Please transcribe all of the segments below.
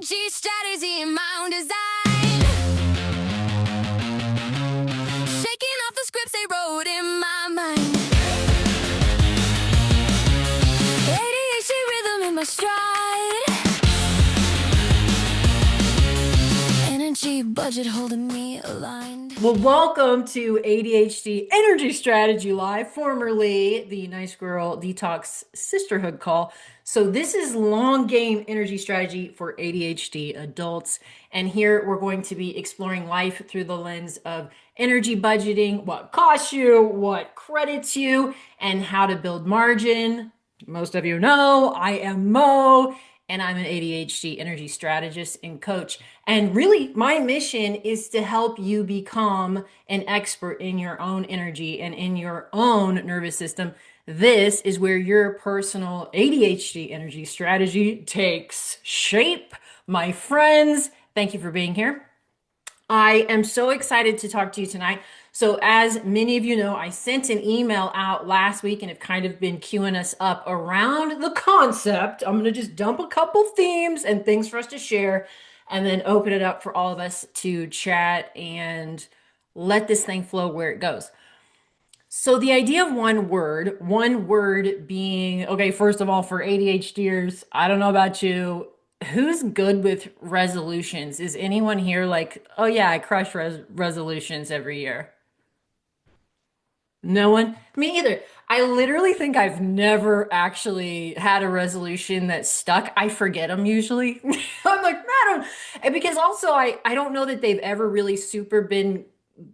Energy strategy in my own design. Shaking off the scripts they wrote in my mind. ADHD rhythm in my stride. Energy budget holding me aligned. Well, welcome to ADHD Energy Strategy Live, formerly the Nice Girl Detox Sisterhood call. So this is long game energy strategy for ADHD adults. And here we're going to be exploring life through the lens of energy budgeting, what costs you, what credits you, and how to build margin. Most of you know I am Mo, and I'm an ADHD energy strategist and coach. And really, my mission is to help you become an expert in your own energy and in your own nervous system. This is where your personal ADHD energy strategy takes shape. My friends, thank you for being here. I am so excited to talk to you tonight. So, as many of you know, I sent an email out last week and have kind of been queuing us up around the concept. I'm going to just dump a couple themes and things for us to share and then open it up for all of us to chat and let this thing flow where it goes. So, the idea of one word being, okay, first of all, for ADHDers, I don't know about you, who's good with resolutions? Is anyone here like, oh yeah, I crush resolutions every year? No one? Me either. I literally think I've never actually had a resolution that stuck. I forget them usually. I'm like, I don't, and because also I don't know that they've ever really super been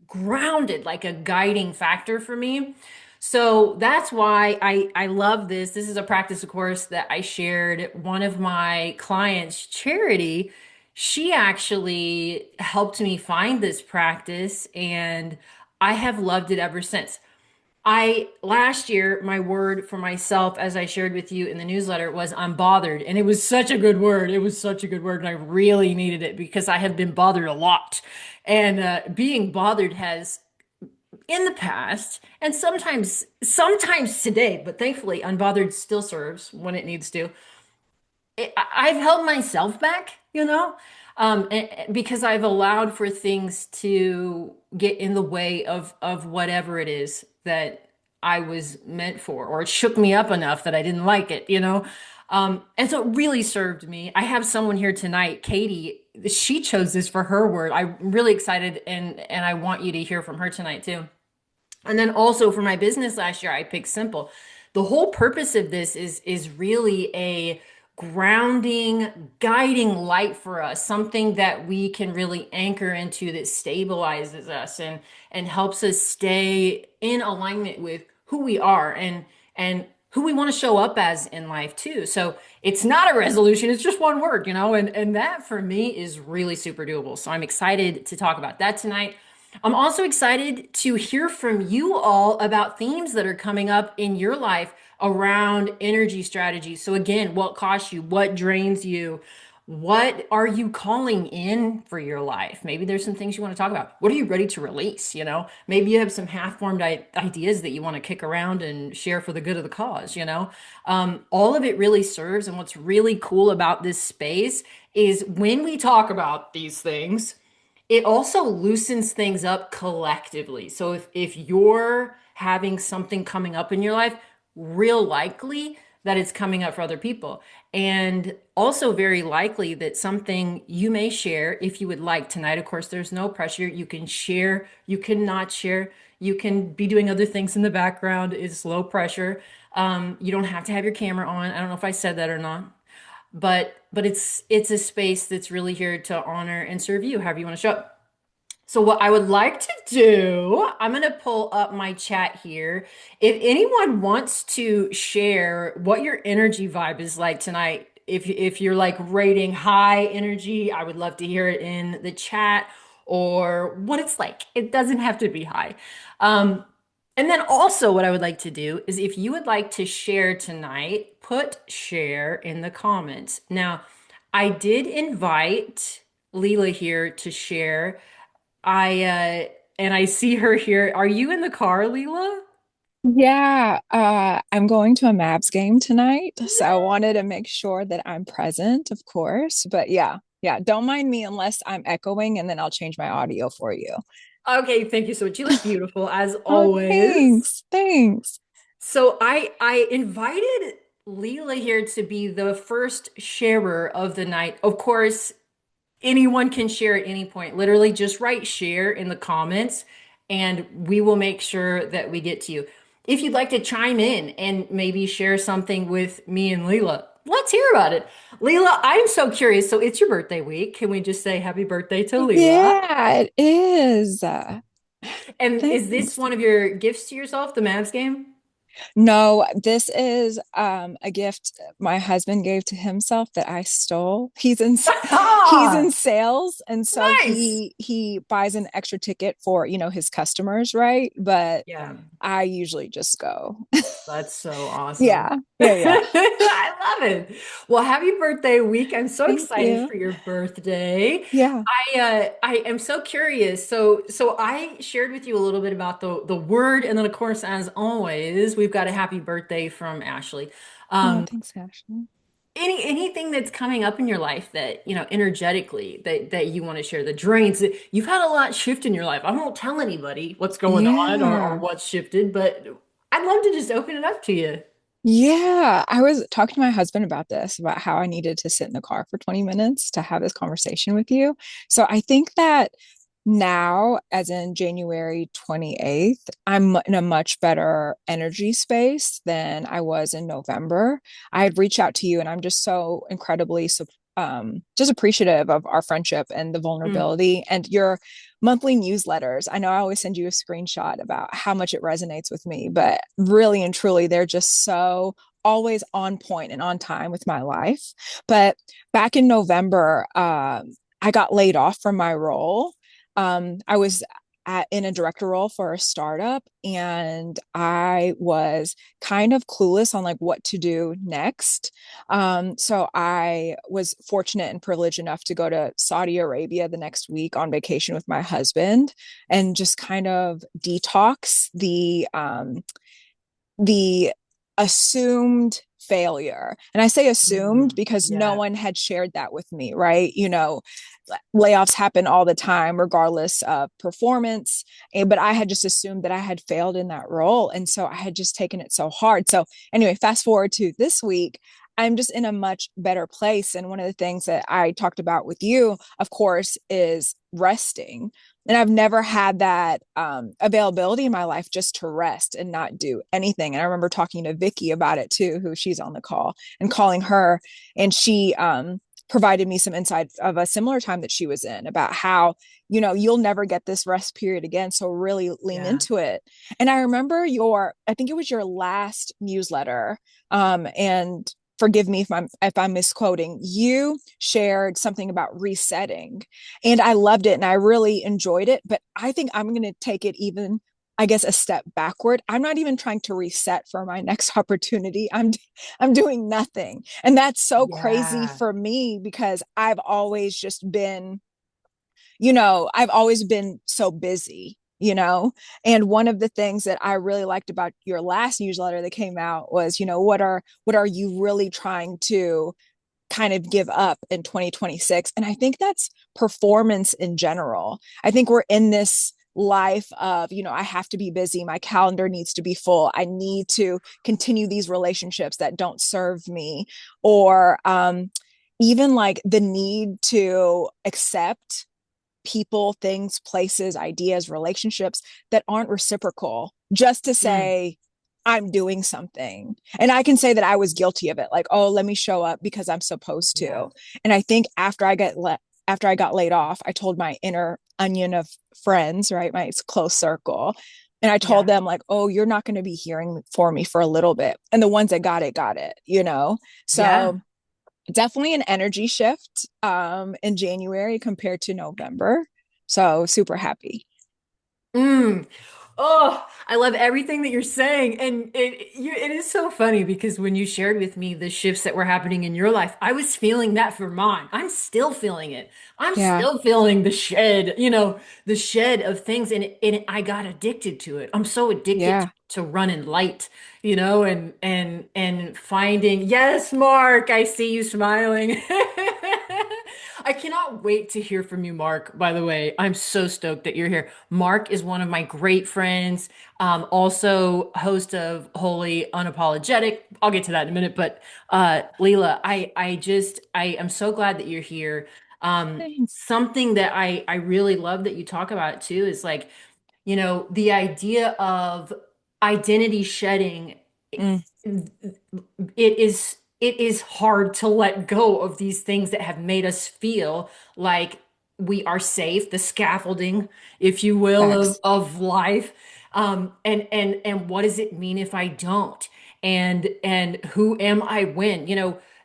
grounded, like a guiding factor for me. So that's why I love this. This is a practice, of course, that I shared. One of my clients, Charity, she actually helped me find this practice, and I have loved it ever since. I last year, my word for myself, as I shared with you in the newsletter, was I'm bothered. And it was such a good word. It was such a good word. And I really needed it because I have been bothered a lot. And being bothered has in the past and sometimes today, but thankfully unbothered still serves when it needs to. I've held myself back, because I've allowed for things to get in the way of whatever it is that I was meant for, or it shook me up enough that I didn't like it. And so it really served me. I have someone here tonight, Katie. She chose this for her word. I'm really excited, and I want you to hear from her tonight too. And then also for my business last year, I picked simple. The whole purpose of this is really a grounding, guiding light for us, something that we can really anchor into that stabilizes us and helps us stay in alignment with who we are and who we want to show up as in life too. So it's not a resolution, it's just one word, and that for me is really super doable. So I'm excited to talk about that tonight. I'm also excited to hear from you all about themes that are coming up in your life around energy strategy. So again, what costs you? What drains you? What are you calling in for your life? Maybe there's some things you want to talk about. What are you ready to release? Maybe you have some half-formed ideas that you want to kick around and share for the good of the cause. All of it really serves. And what's really cool about this space is when we talk about these things, it also loosens things up collectively. So if you're having something coming up in your life, real likely that it's coming up for other people. And also very likely that something you may share if you would like tonight. Of course, there's no pressure. You can share, you can not share, you can be doing other things in the background. It's low pressure. You don't have to have your camera on. I don't know if I said that or not. But it's a space that's really here to honor and serve you, however you want to show up. So what I would like to do, I'm going to pull up my chat here. If anyone wants to share what your energy vibe is like tonight, if you're like rating high energy, I would love to hear it in the chat, or what it's like. It doesn't have to be high. And then also what I would like to do is if you would like to share tonight, put share in the comments. Now, I did invite Lela here to share. And I see her here. Are you in the car, Lela? Yeah, I'm going to a Mavs game tonight, so I wanted to make sure that I'm present, of course. But yeah. Yeah, don't mind me unless I'm echoing, and then I'll change my audio for you. Okay, thank you so much. You look beautiful as Oh, always. thanks. Thanks. So I invited Leela here to be the first sharer of the night. Of course, anyone can share at any point. Literally, just write share in the comments and we will make sure that we get to you. If you'd like to chime in and maybe share something with me and Leela, let's hear about it. Leela, I'm so curious. So it's your birthday week. Can we just say happy birthday to Leela? Yeah, it is. And is this Thanks. one of your gifts to yourself, the Mavs game? No, this is a gift my husband gave to himself that I stole. He's in Ah, sales, and so nice. he buys an extra ticket for, his customers, right? But Yeah. I usually just go. That's so awesome. Yeah. Yeah, yeah. I love it. Well, happy birthday week. I'm so Thank excited you. for your birthday. Yeah. I am so curious. So I shared with you a little bit about the word, and then of course, as always, we've got a happy birthday from Ashley. Oh, Um, thanks, Ashley. anything that's coming up in your life that, energetically that you want to share, the drains. You've had a lot shift in your life. I won't tell anybody what's going on or Yeah. what's shifted, but I'd love to just open it up to you. Yeah, I was talking to my husband about this, about how I needed to sit in the car for 20 minutes to have this conversation with you. So I think that now, as in January 28th, I'm in a much better energy space than I was in November. I had reached out to you, and I'm just so incredibly just appreciative of our friendship and the Mm, vulnerability and your monthly newsletters. I know I always send you a screenshot about how much it resonates with me, but really and truly, they're just so always on point and on time with my life. But back in November, I got laid off from my role. I was in a director role for a startup, and I was kind of clueless on like what to do next. So I was fortunate and privileged enough to go to Saudi Arabia the next week on vacation with my husband and just kind of detox the assumed failure. And I say assumed because no yeah, one had shared that with me, right? Layoffs happen all the time, regardless of performance. But I had just assumed that I had failed in that role. And so I had just taken it so hard. So, anyway, fast forward to this week. I'm just in a much better place. And one of the things that I talked about with you, of course, is resting. And I've never had that availability in my life just to rest and not do anything. And I remember talking to Vicky about it too, who she's on the call, and calling her, and she provided me some insight of a similar time that she was in about how, you'll never get this rest period again. So really lean yeah. into it. And I remember I think it was your last newsletter. And forgive me if I'm misquoting. You shared something about resetting, and I loved it and I really enjoyed it. But I think I'm going to take it even, I guess, a step backward. I'm not even trying to reset for my next opportunity. I'm doing nothing. And that's so crazy Yeah. for me because I've always been so busy, and one of the things that I really liked about your last newsletter that came out was, what are you really trying to kind of give up in 2026? And I think that's performance in general. I think we're in this life of, I have to be busy. My calendar needs to be full. I need to continue these relationships that don't serve me, or even like the need to accept people, things, places, ideas, relationships that aren't reciprocal just to Mm, say, I'm doing something. And I can say that I was guilty of it. Like, oh, let me show up because I'm supposed yeah. to. And I think after I got laid off, I told my inner onion of friends, right? My close circle. And I told Yeah. them, like, oh, you're not going to be hearing for me for a little bit. And the ones that got it. Yeah. So definitely an energy shift in January compared to November. So super happy. Mm. Oh, I love everything that you're saying. And it is so funny because when you shared with me the shifts that were happening in your life, I was feeling that for mine. I'm still feeling it. I'm Yeah. still feeling the shed of things. And I got addicted to it. I'm so addicted Yeah. to running light, and finding, yes, Mark, I see you smiling. I cannot wait to hear from you, Mark. By the way, I'm so stoked that you're here. Mark is one of my great friends, also host of Holy Unapologetic. I'll get to that in a minute, but Lela, I am so glad that you're here. Thanks. Something that I really love that you talk about too is like, the idea of identity shedding. Mm, It is hard to let go of these things that have made us feel like we are safe, the scaffolding, if you will, of facts. life. And what does it mean if I don't? And who am I when?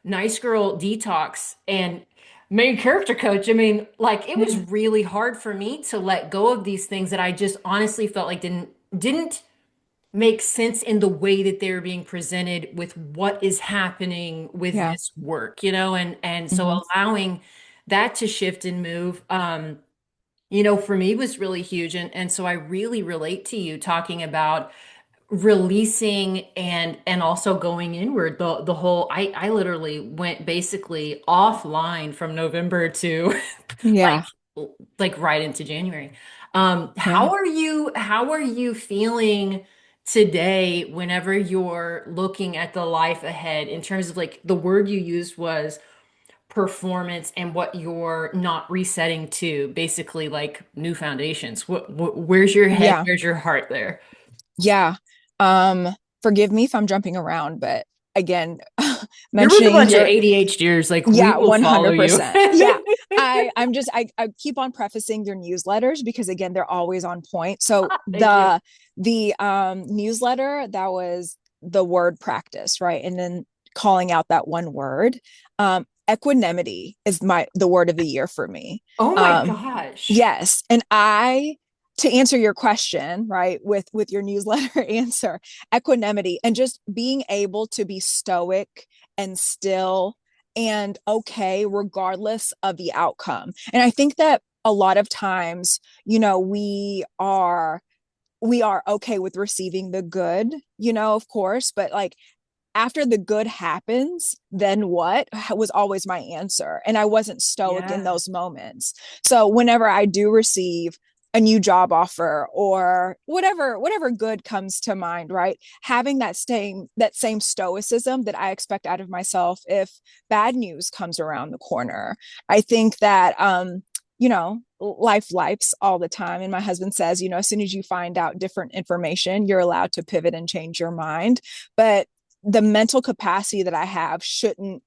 Nice girl detox and main character coach. I mean, like it was Yeah. really hard for me to let go of these things that I just honestly felt like didn't make sense in the way that they're being presented with what is happening with Yeah. this work, and so Hmm. allowing that to shift and move, for me was really huge. And so I really relate to you talking about releasing and also going inward. The whole I literally went basically offline from November to Yeah. like right into January. Yeah. How are you feeling today whenever you're looking at the life ahead in terms of like the word you used was performance and what you're not resetting to, basically like new foundations. Where's your head? Yeah. Where's your heart there? Yeah. Um, Forgive me if I'm jumping around, but again, You're with a mentioning bunch of your ADHDers, like we yeah, will follow you. 100%. Yeah. I keep on prefacing your newsletters because again, they're always on point. So Thank you. the newsletter, that was the word practice, right? And then calling out that one word. Equanimity is the word of the year for me. Oh my Um, gosh. yes. And to answer your question, right, with your newsletter answer, equanimity and just being able to be stoic and still and okay regardless of the outcome. And I think that a lot of times, we are okay with receiving the good, of course, but like after the good happens, then what was always my answer. And I wasn't stoic in Yeah. those moments. So whenever I do receive a new job offer or whatever good comes to mind, right? Having that same stoicism that I expect out of myself if bad news comes around the corner. I think that life lifes all the time. And my husband says, as soon as you find out different information, you're allowed to pivot and change your mind. But the mental capacity that I have shouldn't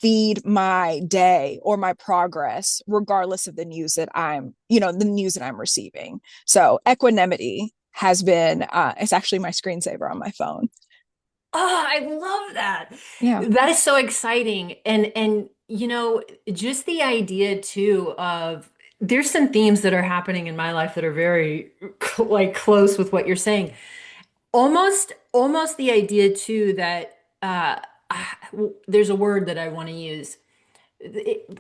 feed my day or my progress regardless of the news that I'm receiving. So equanimity has been it's actually my screensaver on my phone. Oh, I love that. Yeah. That is so exciting. And just the idea too of there's some themes that are happening in my life that are very like close with what you're saying. Almost the idea too that there's a word that I want to use.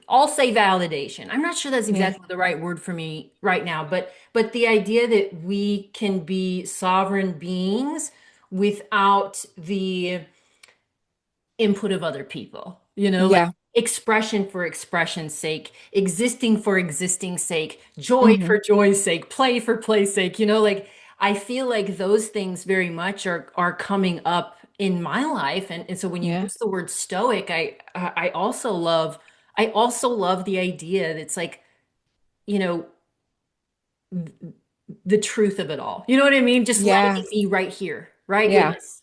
I'll say validation. I'm not sure that's Yeah. exactly the right word for me right now, but the idea that we can be sovereign beings without the input of other people, like Yeah. expression for expression's sake, existing for existing's sake, joy Hmm. for joy's sake, play for play's sake, like I feel like those things very much are coming up in my life. And so when you Yeah. use the word stoic, I also love the idea that it's like, you know, the truth of it all. You know what I mean? Just letting Yeah. it be right here, right with Yeah. us,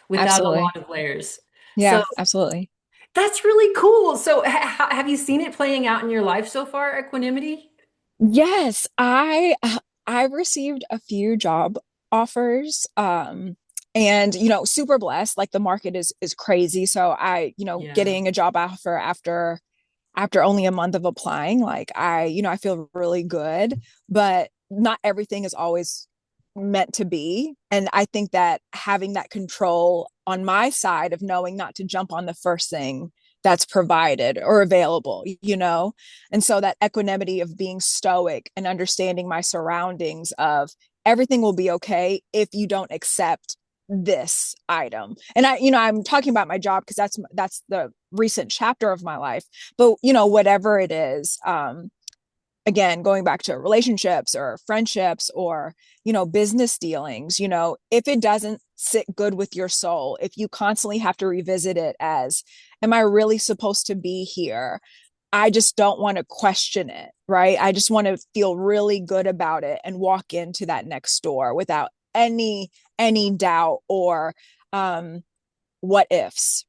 without a Absolutely. lot of layers. So Yeah. Absolutely. that's really cool. So have you seen it playing out in your life so far, equanimity? Yes, I've received a few job offers, and super blessed. Like the market is crazy, so Yeah. getting a job offer after only a month of applying, like I feel really good, but not everything is always meant to be. And I think that having that control on my side of knowing not to jump on the first thing that's provided or available, and so that equanimity of being stoic and understanding my surroundings of everything will be okay if you don't accept this item. And I'm talking about my job because that's the recent chapter of my life. But whatever it is, again, going back to relationships or friendships or, business dealings, if it doesn't sit good with your soul, if you constantly have to revisit it as, am I really supposed to be here? I just don't want to question it, right? I just want to feel really good about it and walk into that next door without any doubt or what ifs.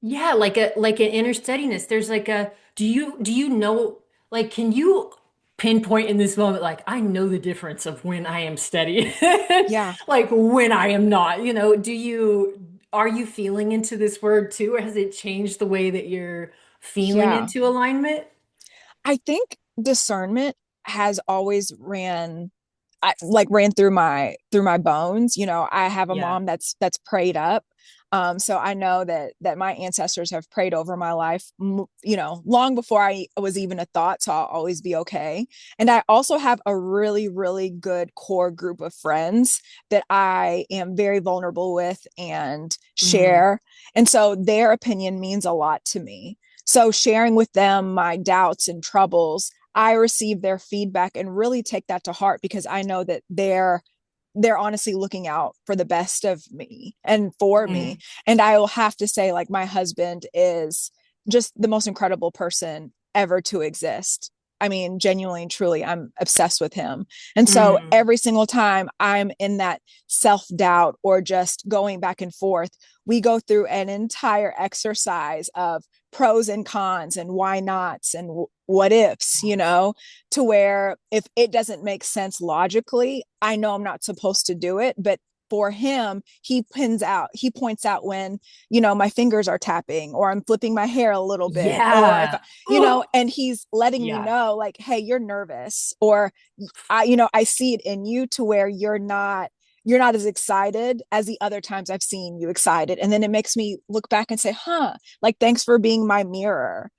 Yeah, like an inner steadiness. There's like a do you know like can you pinpoint in this moment like I know the difference of when I am steady Yeah. like when I am not, do you are you feeling into this word too, or has it changed the way that you're feeling Yeah. into alignment? I think discernment has always ran through my bones. I have a Yeah. mom that's prayed up. So I know that my ancestors have prayed over my life, long before I was even a thought. So I'll always be okay. And I also have a really, really good core group of friends that I am very vulnerable with and Mm, share. And so their opinion means a lot to me. So sharing with them my doubts and troubles, I receive their feedback and really take that to heart because I know that they're honestly looking out for the best of me and for me. mm, And I will have to say, like, my husband is just the most incredible person ever to exist. I mean, genuinely and truly, I'm obsessed with him. And so mm. every single time I'm in that self doubt or just going back and forth, we go through an entire exercise of pros and cons and why nots and what ifs, to where if it doesn't make sense logically, I know I'm not supposed to do it. But for him, he points out when, my fingers are tapping or I'm flipping my hair a little bit, or if, Yeah. and he's letting me Yeah. know, like, hey, you're nervous, or I see it in you to where you're not as excited as the other times I've seen you excited. And then it makes me look back and say, huh, like, thanks for being my mirror.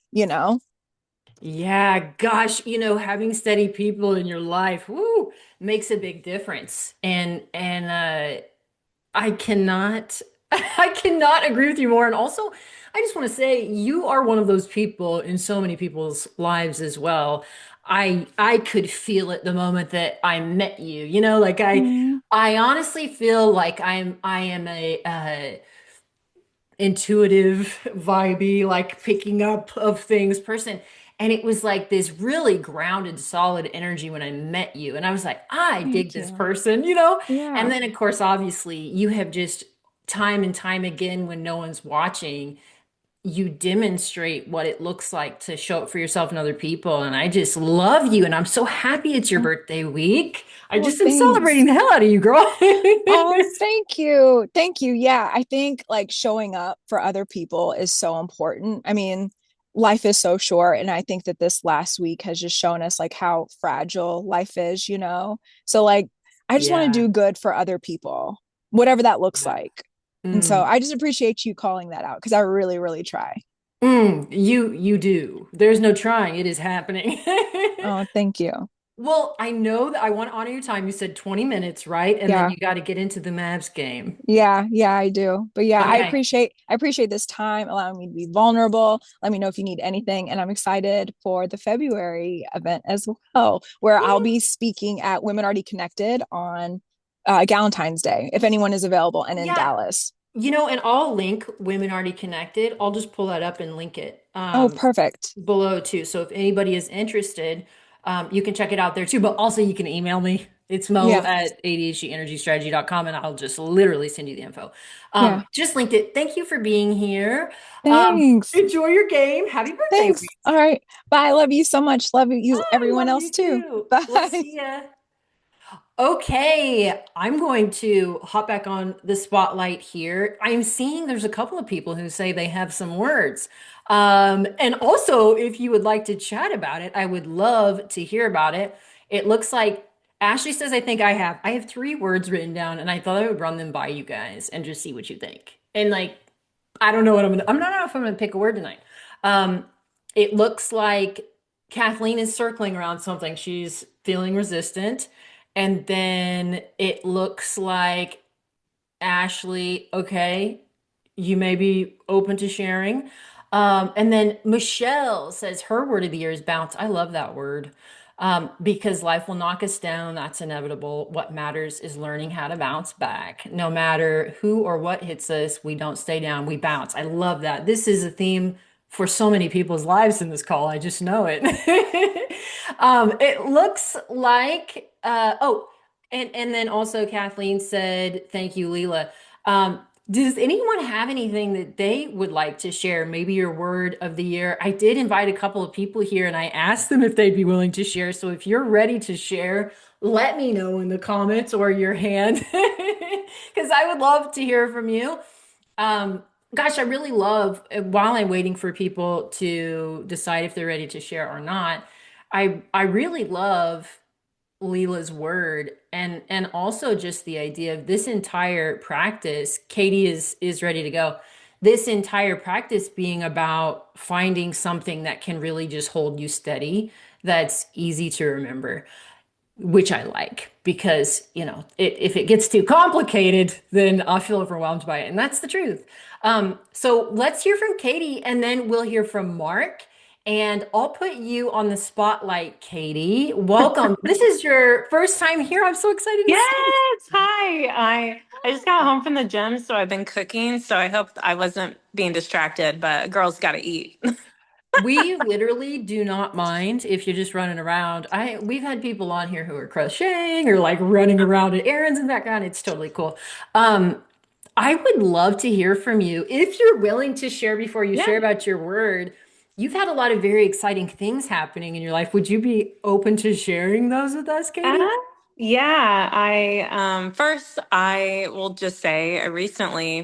Yeah, gosh, having steady people in your life, woo, makes a big difference. And I cannot I cannot agree with you more. And also, I just want to say you are one of those people in so many people's lives as well. I could feel it the moment that I met you. Like Mm, I honestly feel like I am a intuitive, vibey, like picking up of things person. And it was like this really grounded, solid energy when I met you. And I was like, I dig thank this you. person. And Yeah. then, of course, obviously, you have just time and time again, when no one's watching, you demonstrate what it looks like to show up for yourself and other people. And I just love you. And I'm so happy it's your Oh, birthday week. I well, just am thanks. celebrating the hell out of you, girl. Oh, thank you. Thank you. Yeah, I think like showing up for other people is so important. I mean, life is so short, and I think that this last week has just shown us like how fragile life is. So like I just want to Yeah. do good for other people, whatever that looks Yeah. like. And so Mm. I just appreciate you calling that out because I really, really try. You do. There's no trying. It is happening. Oh, thank you. Well, I know that I want to honor your time. You said 20 minutes, right? And then Yeah. you got to get into the Mavs game. Yeah, I do. But yeah, I Okay. appreciate I appreciate this time allowing me to be vulnerable. Let me know if you need anything. And I'm excited for the February event as well, where I'll be speaking at Women Already Connected on Valentine's Day, if anyone is available and in Yeah. Dallas. And I'll link Women Already Connected. I'll just pull that up and link it Oh, perfect. below too. So if anybody is interested, you can check it out there too. But also you can email me. It's Mo Yeah, at ADHDenergystrategy.com, and I'll just literally send you the info. yeah. Just linked it. Thank you for being here. Thanks. Enjoy your game. Happy birthday Thanks. All week. right. Bye. Love you so much. Love you, I everyone love else you too. too. We'll Bye. see ya. Okay, I'm going to hop back on the spotlight here. I'm seeing there's a couple of people who say they have some words. And also, if you would like to chat about it, I would love to hear about it. It looks like Ashley says, I have three words written down, and I thought I would run them by you guys and just see what you think. And like, I don't know what I'm not know if I'm gonna pick a word tonight. Um, it looks like Kathleen is circling around something. She's feeling resistant. And then it looks like Ashley, okay, you may be open to sharing. And then Michelle says her word of the year is bounce. I love that word. Because life will knock us down. That's inevitable. What matters is learning how to bounce back. No matter who or what hits us, we don't stay down, we bounce. I love that. This is a theme for so many people's lives in this call. I just know it. It looks like, and then also Kathleen said, thank you, Leela. Does anyone have anything that they would like to share? Maybe your word of the year. I did invite a couple of people here and I asked them if they'd be willing to share. So if you're ready to share, let me know in the comments or your hand, because I would love to hear from you. Gosh, I really love, while I'm waiting for people to decide if they're ready to share or not, I really love Leela's word and also just the idea of this entire practice. Katie is ready to go. This entire practice being about finding something that can really just hold you steady, that's easy to remember, which I like because, if it gets too complicated, then I'll feel overwhelmed by it. And that's the truth. So let's hear from Katie and then we'll hear from Mark. And I'll put you on the spotlight, Katie. Welcome. This is your first time here. I'm so excited to see you. Yes, hi. I just got home from the gym, so I've been cooking. So I hope I wasn't being distracted, but girls got to eat. We literally do not mind if you're just running around. We've had people on here who are crocheting or like running around at errands in the background. It's totally cool. Um, I would love to hear from you. If you're willing to share before you Yeah. share about your word, you've had a lot of very exciting things happening in your life. Would you be open to sharing those with us, Uh, Katie? yeah, I first I will just say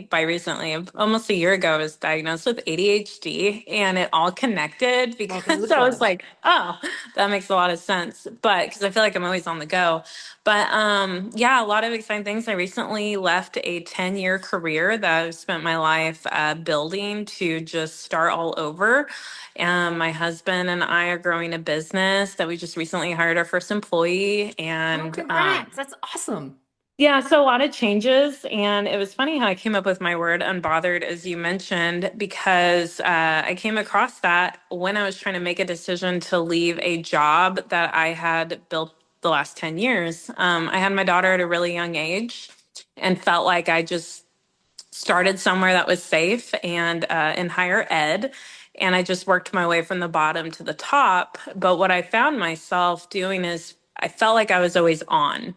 by recently, almost a year ago, I was diagnosed with ADHD and it all connected Welcome to the because I was club. like, oh, that makes a lot of sense. But because I feel like I'm always on the go. But yeah, a lot of exciting things. I recently left a 10-year career that I've spent my life building to just start all over. My husband and I are growing a business that we just recently hired our first employee. Oh, And congrats. That's awesome. yeah, so a lot of changes. And it was funny how I came up with my word unbothered, as you mentioned, because I came across that when I was trying to make a decision to leave a job that I had built the last 10 years. I had my daughter at a really young age and felt like I just started somewhere that was safe and in higher ed. And I just worked my way from the bottom to the top. But what I found myself doing is I felt like I was always on,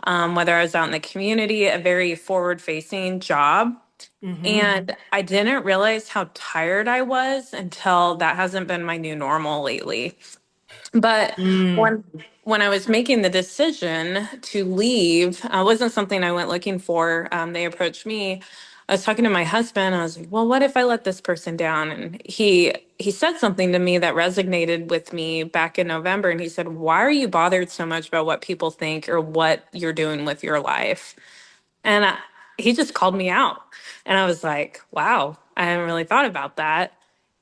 whether I was out in the community, a very forward facing job. Mm-hmm. And I didn't realize how tired I was until that hasn't been my new normal lately. But Mm. when I was making the decision to leave, wasn't something I went looking for. They approached me. I was talking to my husband. I was like, "Well, what if I let this person down?" And he said something to me that resonated with me back in November. And he said, "Why are you bothered so much about what people think or what you're doing with your life?" And he just called me out. And I was like, "Wow, I haven't really thought about that."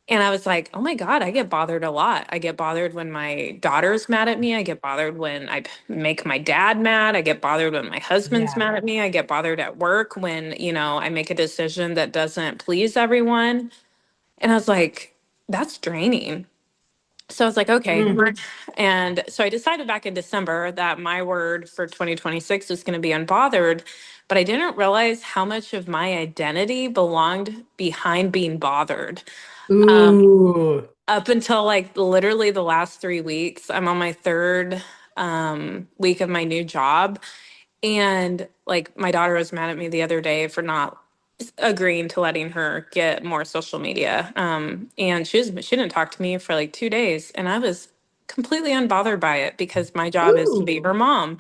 And I was like, oh my God, I get bothered a lot. I get bothered when my daughter's mad at me. I get bothered when I make my dad mad. I get bothered when my husband's Yeah. mad at me. I get bothered at work when, I make a decision that doesn't please everyone. And I was like, that's draining. So I was like, okay. Mm. And so I decided back in December that my word for 2026 was going to be unbothered. But I didn't realize how much of my identity belonged behind being bothered. Um, Ooh. up until like literally the last 3 weeks, I'm on my third week of my new job. And like my daughter was mad at me the other day for not agreeing to letting her get more social media. And she didn't talk to me for like 2 days. And I was completely unbothered by it because my job is to be Ooh. her mom.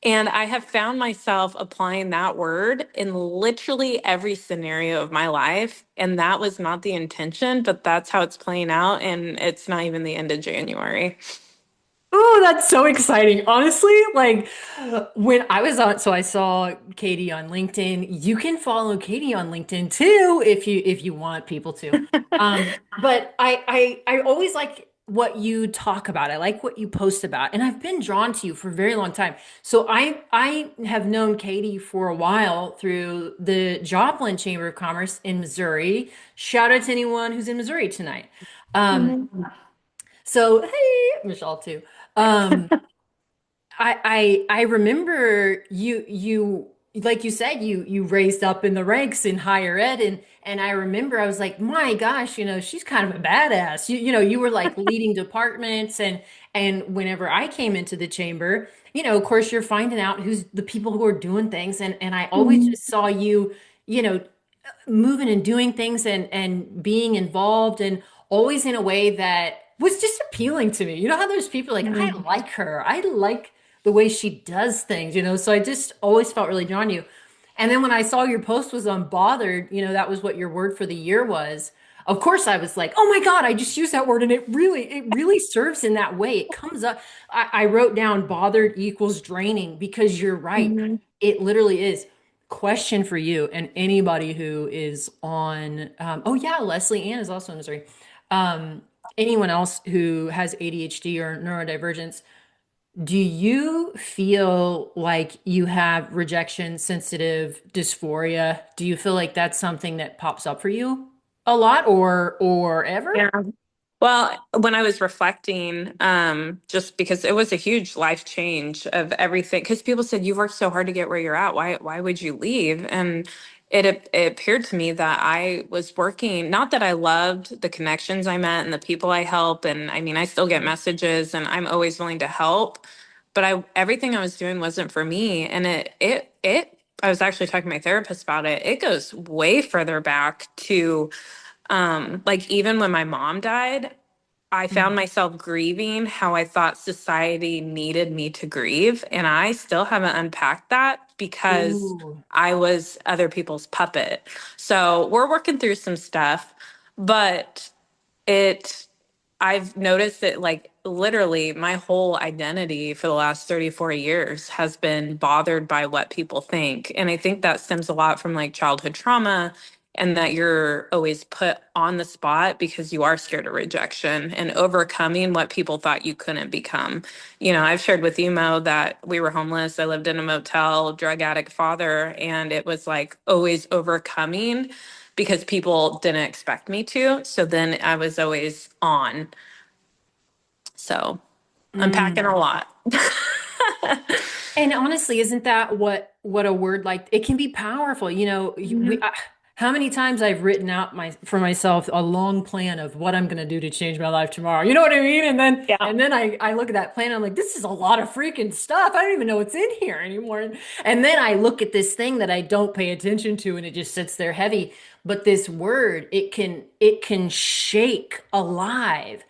And I have found myself applying that word in literally every scenario of my life. And that was not the intention, but that's how it's playing out. And it's not even the end of January. Oh, that's so exciting. Honestly, like when I was on, so I saw Katie on LinkedIn. You can follow Katie on LinkedIn too if you want people to. But I always like what you talk about. I like what you post about, and I've been drawn to you for a very long time. So I have known Katie for a while through the Joplin Chamber of Commerce in Missouri. Shout out to anyone who's in Missouri tonight. Um, Mhm. so hey, Michelle too. Um, I remember you like you said you raised up in the ranks in higher ed and I remember I was like my gosh she's kind of a badass you were like leading departments and whenever I came into the chamber of course you're finding out who's the people who are doing things and I always Mhm. just saw you you know moving and doing things and being involved and always in a way that was just appealing to me. You know how there's people like, I Mhm. like her. I like the way she does things. So I just always felt really drawn to you. And then when I saw your post was unbothered, that was what your word for the year was. Of course, I was like, oh my God, I just used that word and it really serves in that way. It comes up. I wrote down bothered equals draining because you're right. Mhm. It literally is. Question for you and anybody who is on, oh yeah, Leslie Ann is also in Missouri. Um, Anyone else who has ADHD or neurodivergence, do you feel like you have rejection sensitive dysphoria? Do you feel like that's something that pops up for you a lot or ever? Yeah. Well, when I was reflecting, just because it was a huge life change of everything, because people said you worked so hard to get where you're at. Why would you leave? And it appeared to me that I was working, not that I loved the connections I met and the people I help. And I mean, I still get messages and I'm always willing to help, but everything I was doing wasn't for me. And I was actually talking to my therapist about it. It goes way further back to like even when my mom died, I found Mm. myself grieving how I thought society needed me to grieve. And I still haven't unpacked that because Ooh. I was other people's puppet. So we're working through some stuff, but it I've noticed that like literally my whole identity for the last 34 years has been bothered by what people think. And I think that stems a lot from like childhood trauma and that you're always put on the spot because you are scared of rejection and overcoming what people thought you couldn't become. I've shared with you, Mo, that we were homeless. I lived in a motel, drug addict father, and it was like always overcoming because people didn't expect me to. So then I was always on. So unpacking Mm. a lot. And honestly, isn't that what a word like it can be powerful? Mhm. How many times I've written out for myself a long plan of what I'm going to do to change my life tomorrow. You know what I mean? Yeah. And then I look at that plan, I'm like, this is a lot of freaking stuff. I don't even know what's in here anymore. And then I look at this thing that I don't pay attention to, and it just sits there heavy. But this word, it can shake alive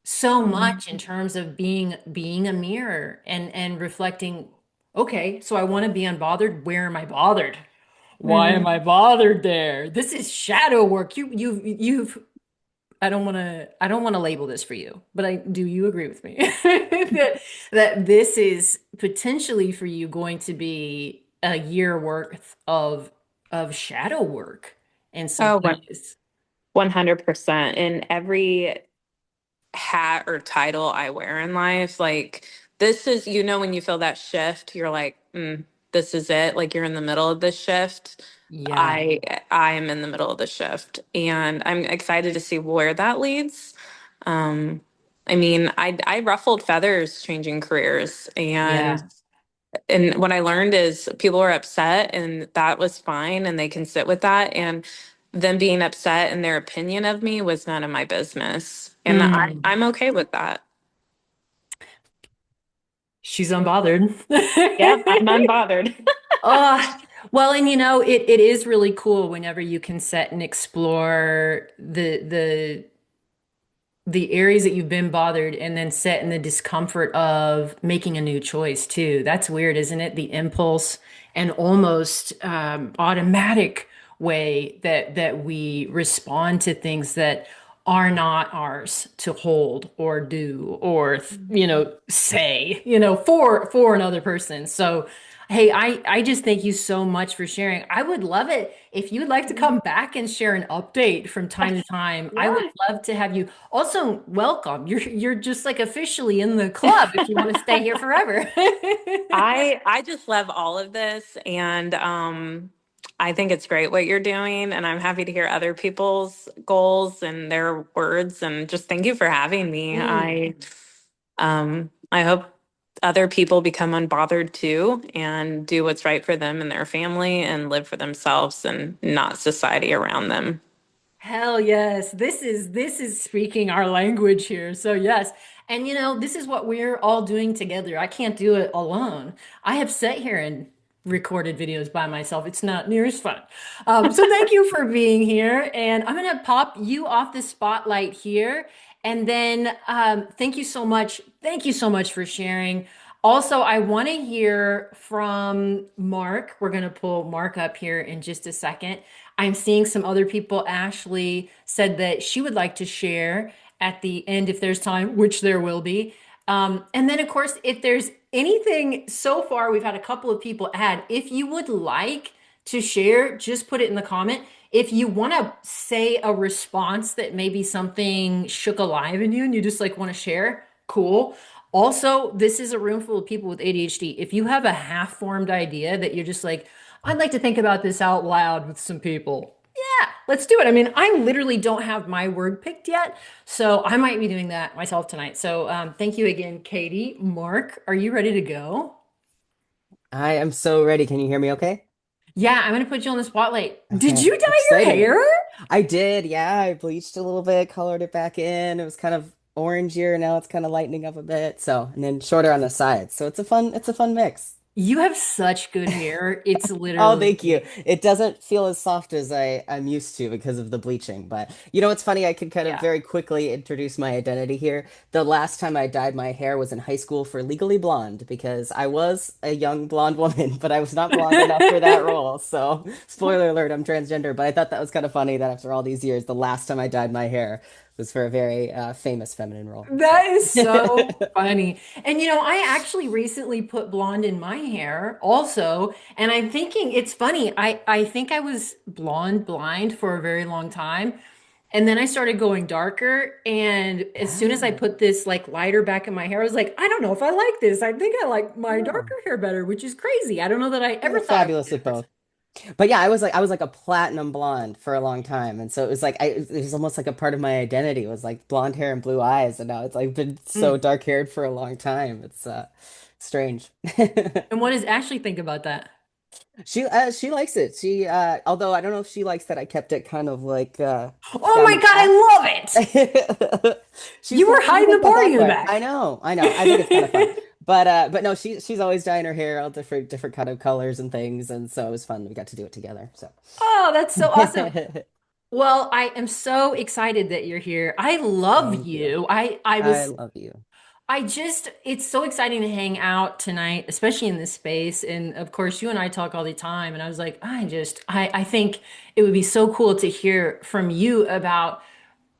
so much in terms of being a mirror and reflecting, okay, so I want to be unbothered. Where am I bothered? Why am I Mhm. bothered there? This is shadow work. You've I don't want to label this for you, but do you agree with me that this is potentially for you going to be a year worth of shadow work in some Oh, ways? 100%. In every hat or title I wear in life, like this is, when you feel that shift, you're like, this is it. Like you're in the middle of this shift. Yeah. I am in the middle of the shift, and I'm excited to see where that leads. Um, I mean, I ruffled feathers changing careers, Yeah. and what I learned is people are upset, and that was fine, and they can sit with that. And them being upset and their opinion of me was none of my business, and Mm. I'm okay with that. She's unbothered. Yep, I'm unbothered. Oh, well, and it is really cool whenever you can set and explore the areas that you've been bothered and then set in the discomfort of making a new choice too. That's weird, isn't it? The impulse and almost automatic way that we respond to things that are not ours to hold or do or say, for another person. So, hey, I just thank you so much for sharing. I would love it if you'd like to come back and share an update from time to time. I would Yeah. love to have you. Also, welcome. You're just like officially in the club if you want to stay here forever. I just love all of this, and I think it's great what you're doing, and I'm happy to hear other people's goals and their words, and just thank you for having me. Mm. I hope other people become unbothered too and do what's right for them and their family and live for themselves and not society around them. Hell yes. This is speaking our language here. So yes. And this is what we're all doing together. I can't do it alone. I have sat here and recorded videos by myself. It's not near as fun. So thank you for being here. And I'm gonna pop you off the spotlight here. And then thank you so much. Thank you so much for sharing. Also, I want to hear from Mark. We're going to pull Mark up here in just a second. I'm seeing some other people. Ashley said that she would like to share at the end if there's time, which there will be. And then, of course, if there's anything so far, we've had a couple of people add. If you would like to share, just put it in the comment. If you want to say a response that maybe something shook alive in you and you just like want to share, cool. Also, this is a room full of people with ADHD. If you have a half-formed idea that you're just like, I'd like to think about this out loud with some people. Yeah, let's do it. I mean, I literally don't have my word picked yet, so I might be doing that myself tonight. So, thank you again, Katie. Mark, are you ready to go? I am so ready. Can you hear me okay? Yeah, I'm gonna put you on the spotlight. Did Okay, you dye your exciting. hair? I did, yeah. I bleached a little bit, colored it back in. It was kind of orangier, now it's kind of lightening up a bit. So, and then shorter on the sides. So it's a fun mix. You have such good hair. It's Oh, literally, thank you. It doesn't feel as soft as I'm used to because of the bleaching. But it's funny, I could kind of yeah. very quickly introduce my identity here. The last time I dyed my hair was in high school for Legally Blonde because I was a young blonde woman, but I was not blonde enough for that role. So, spoiler alert, I'm transgender. But I thought that was kind of funny that after all these years, the last time I dyed my hair was for a very famous feminine role. So, That is so funny. And I actually recently put blonde in my hair also, and I'm thinking it's funny. I think I was blonde blind for a very long time. And then I started going darker, and as soon as I ah, put this like lighter back in my hair, I was like, I don't know if I like this. I think I like my oh, darker hair better, which is crazy. I don't know that I you ever look thought I would fabulous do with this. both. But yeah, I was like a platinum blonde for a long time, and so it was like it was almost like a part of my identity. It was like blonde hair and blue eyes, and now it's like been so Mm. dark haired for a long time. It's strange. And what does Ashley think about that? She likes it. She although I don't know if she likes that I kept it kind of like Oh down my the God, back. I love it. She's You were not hiding the about party that in the part. back. I know. I think it's kind of fun. But no, she's always dyeing her hair all different kind of colors and things, and so it was fun. We got to do it together. So. Oh, that's so awesome. Well, I am so excited that you're here. I love Thank you. you. I I was love you. I just it's so exciting to hang out tonight, especially in this space. And of course, you and I talk all the time. And I was like, I think it would be so cool to hear from you about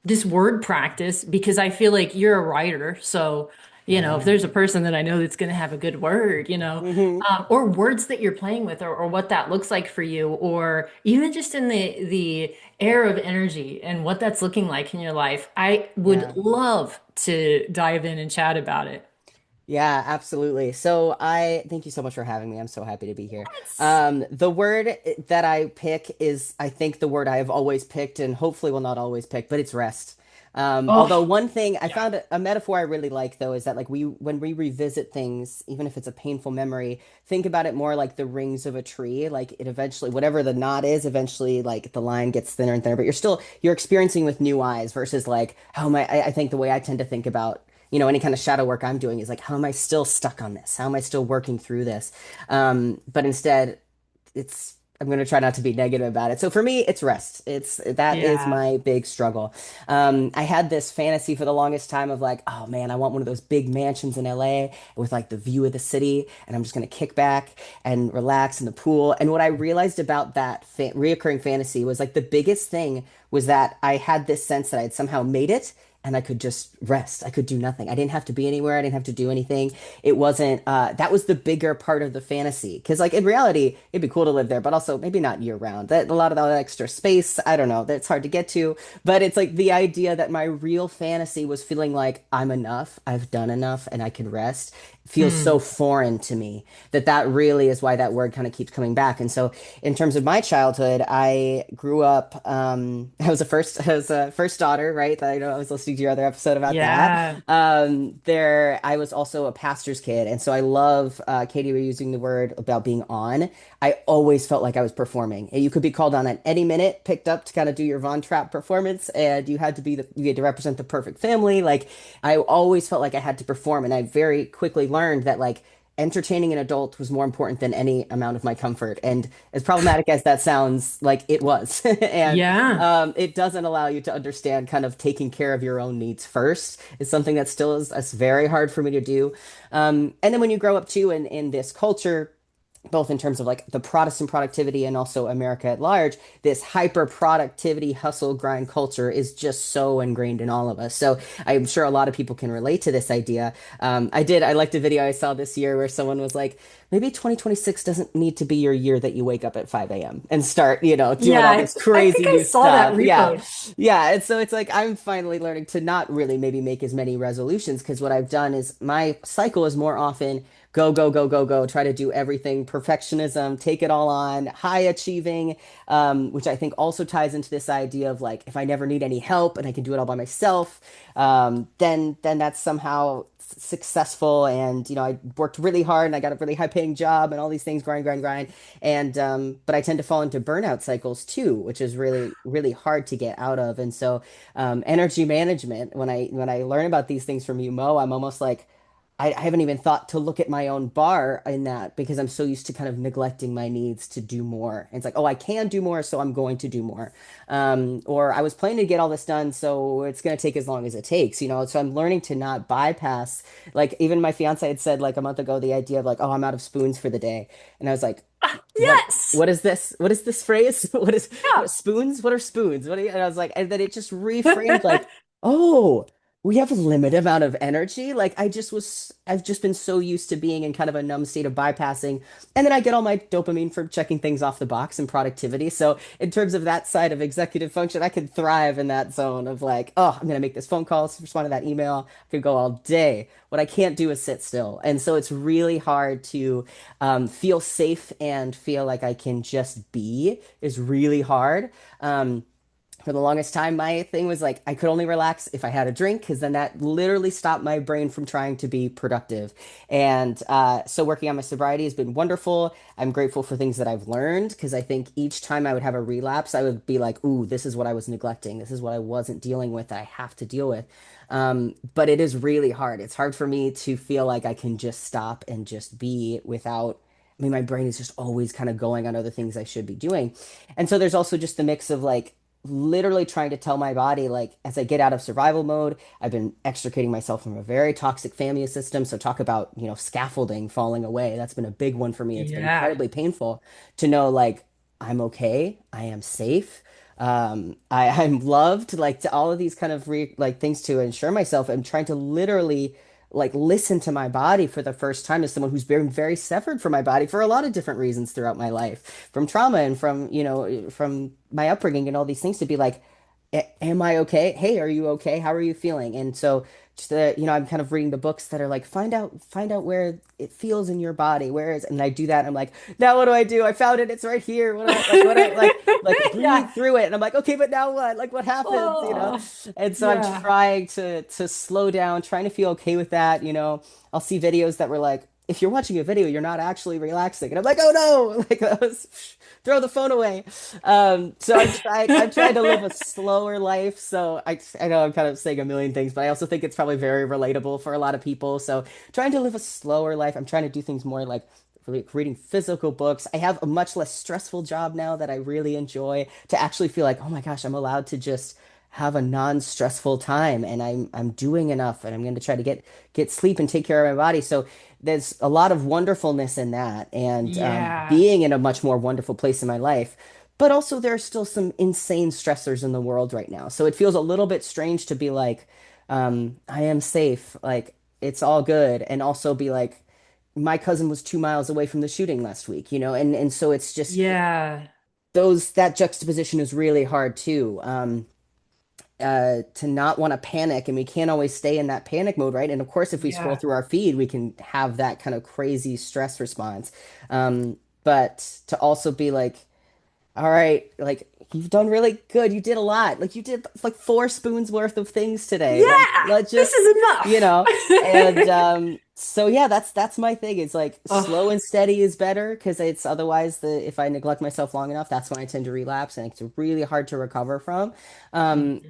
this word practice because I feel like you're a writer. So, if Yeah. there's a person that I know that's going to have a good word, Hmm. or words that you're playing with, or what that looks like for you, or even just in the air of energy and what that's looking like in your life, I would Yeah. love to dive in and chat about it. Yeah, absolutely. So I thank you so much for having me. I'm so happy to be here. Yes. The word that I pick is, I think, the word I have always picked and hopefully will not always pick, but it's rest. Although Oh, one thing I yeah. found a metaphor I really like though is that like when we revisit things, even if it's a painful memory, think about it more like the rings of a tree. Like it eventually, whatever the knot is, eventually like the line gets thinner and thinner, but you're experiencing with new eyes versus like how am I think the way I tend to think about any kind of shadow work I'm doing is like, how am I still stuck on this? How am I still working through this? But instead, it's I'm gonna try not to be negative about it. So for me, it's rest. It's that is Yeah. my big struggle. I had this fantasy for the longest time of like, oh man, I want one of those big mansions in LA with like the view of the city, and I'm just gonna kick back and relax in the pool. And what I realized about that reoccurring fantasy was like the biggest thing was that I had this sense that I had somehow made it and I could just rest. I could do nothing. I didn't have to be anywhere. I didn't have to do anything. It wasn't, that was the bigger part of the fantasy. Cause like in reality, it'd be cool to live there, but also maybe not year round. That a lot of that extra space, I don't know, that's hard to get to. But it's like the idea that my real fantasy was feeling like I'm enough, I've done enough, and I can rest feels so Hmm. foreign to me that that really is why that word kind of keeps coming back. And so in terms of my childhood, I grew up. I was a first daughter, right? I know I was listening to your other episode about that. Yeah. I was also a pastor's kid, and so I love. Katie, were using the word about being on. I always felt like I was performing. And you could be called on at any minute, picked up to kind of do your Von Trapp performance, and you had to represent the perfect family. Like I always felt like I had to perform, and I very quickly learned that like entertaining an adult was more important than any amount of my comfort. And as problematic as that sounds, like it was. And Yeah. it doesn't allow you to understand kind of taking care of your own needs first is something that still is that's very hard for me to do. And then when you grow up too in this culture, both in terms of like the Protestant productivity and also America at large, this hyper productivity hustle grind culture is just so ingrained in all of us. So I'm sure a lot of people can relate to this idea. I liked a video I saw this year where someone was like, maybe 2026 doesn't need to be your year that you wake up at 5 a.m. and start, doing Yeah. all this I crazy think I new saw that stuff. Yeah. repost. Yeah. And so it's like I'm finally learning to not really maybe make as many resolutions because what I've done is my cycle is more often go, go, go, go, go, try to do everything, perfectionism, take it all on, high achieving, which I think also ties into this idea of like, if I never need any help and I can do it all by myself, then that's somehow successful. And, I worked really hard and I got a really high paying job and all these things, grind, grind, grind. And, but I tend to fall into burnout cycles too, which is really, really hard to get out of. And so, energy management, when I learn about these things from you, Mo, I'm almost like, I haven't even thought to look at my own bar in that because I'm so used to kind of neglecting my needs to do more. And it's like, oh, I can do more, so I'm going to do more. Or I was planning to get all this done, so it's going to take as long as it takes. So I'm learning to not bypass. Like even my fiance had said like a month ago the idea of like, oh, I'm out of spoons for the day, and I was like, what? Yes. What is this? What is this phrase? Yeah. What spoons? What are spoons? And I was like, and then it just reframed like, oh, we have a limited amount of energy. Like I've just been so used to being in kind of a numb state of bypassing. And then I get all my dopamine from checking things off the box and productivity. So in terms of that side of executive function, I could thrive in that zone of like, oh, I'm going to make this phone call, respond to that email. I could go all day. What I can't do is sit still. And so it's really hard to feel safe and feel like I can just be is really hard. For the longest time, my thing was like I could only relax if I had a drink because then that literally stopped my brain from trying to be productive. And so working on my sobriety has been wonderful. I'm grateful for things that I've learned because I think each time I would have a relapse, I would be like, ooh, this is what I was neglecting. This is what I wasn't dealing with. I have to deal with. But it is really hard. It's hard for me to feel like I can just stop and just be without. I mean, my brain is just always kind of going on other things I should be doing. And so there's also just the mix of like, literally trying to tell my body like as I get out of survival mode, I've been extricating myself from a very toxic family system. So talk about, scaffolding falling away. That's been a big one for me. It's been Yeah. incredibly painful to know like I'm okay, I am safe. I'm loved, like to all of these kind of like things to ensure myself. I'm trying to literally like listen to my body for the first time as someone who's been very severed from my body for a lot of different reasons throughout my life, from trauma and from my upbringing and all these things to be like, am I okay? Hey, are you okay? How are you feeling? And so just I'm kind of reading the books that are like find out where it feels in your body, where is, and I do that. And I'm like, now what do I do? I found it. It's right here. What do I like? What I like breathe Yeah. through it. And I'm like, okay, but now what? Like what happens? Oh, And so I'm yeah. trying to slow down, trying to feel okay with that. I'll see videos that were like, if you're watching a video, you're not actually relaxing. And I'm like, oh no, like that was throw the phone away. So I'm trying to live a slower life. So I know I'm kind of saying a million things, but I also think it's probably very relatable for a lot of people. So trying to live a slower life. I'm trying to do things more like reading physical books. I have a much less stressful job now that I really enjoy, to actually feel like, oh my gosh, I'm allowed to just have a non-stressful time, and I'm doing enough, and I'm going to try to get sleep and take care of my body. So there's a lot of wonderfulness in that, and Yeah. being in a much more wonderful place in my life. But also, there are still some insane stressors in the world right now. So it feels a little bit strange to be like, I am safe, like it's all good, and also be like, my cousin was 2 miles away from the shooting last week, and so it's just Yeah. those that juxtaposition is really hard too. To not want to panic, and we can't always stay in that panic mode, right? And of course, if we scroll Yeah. through our feed, we can have that kind of crazy stress response. But to also be like, all right, like you've done really good. You did a lot. Like you did like 4 spoons worth of things today. Like Yeah. let's This just, is you enough. know, and so yeah, that's my thing. It's like slow Oh, and steady is better, because it's otherwise the if I neglect myself long enough, that's when I tend to relapse, and it's really hard to recover from.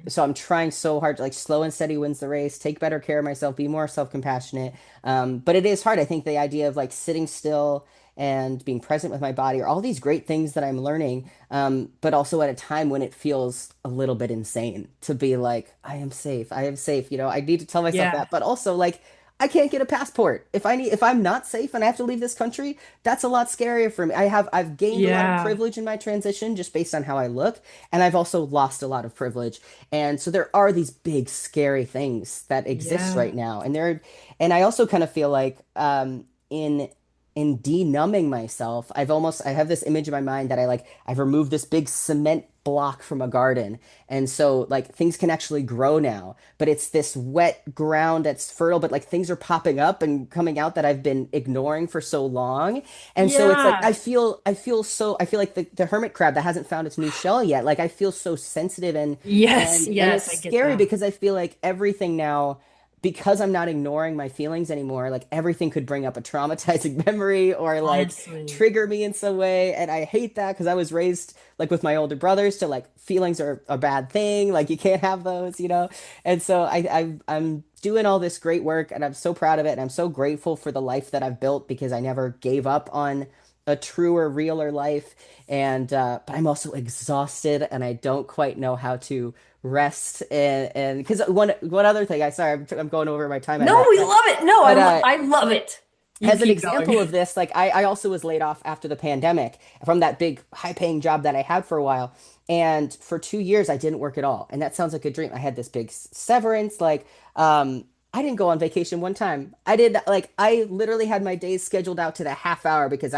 So I'm trying so hard to, like, slow and steady wins the race, take better care of myself, be more self-compassionate. But it is hard. I think the idea of like sitting still and being present with my body are all these great things that I'm learning, but also at a time when it feels a little bit insane to be like, I am safe, I am safe. I need to tell myself yeah. that, but also like, I can't get a passport. If I'm not safe and I have to leave this country, that's a lot scarier for me. I've gained a lot of Yeah. privilege in my transition just based on how I look, and I've also lost a lot of privilege. And so there are these big scary things that exist Yeah. right now. And I also kind of feel like, in de-numbing myself, I have this image in my mind that I've removed this big cement block from a garden. And so like things can actually grow now, but it's this wet ground that's fertile, but like things are popping up and coming out that I've been ignoring for so long. And so it's like Yeah. I feel like the hermit crab that hasn't found its new shell yet. Like I feel so sensitive, and Yes. and it's Yes. I get scary that. because I feel like everything now, because I'm not ignoring my feelings anymore, like everything could bring up a traumatizing memory or like Honestly. trigger me in some way. And I hate that, because I was raised like with my older brothers to like feelings are a bad thing. Like you can't have those. And so I'm doing all this great work, and I'm so proud of it. And I'm so grateful for the life that I've built, because I never gave up on a truer, realer life. And but I'm also exhausted, and I don't quite know how to rest. And because one other thing, I'm going over my time No, ahead, we but love it. No, but I love it. You as an keep example going. of this, like I also was laid off after the pandemic from that big high paying job that I had for a while. And for 2 years, I didn't work at all. And that sounds like a dream. I had this big severance. Like, I didn't go on vacation one time. I literally had my days scheduled out to the half hour, because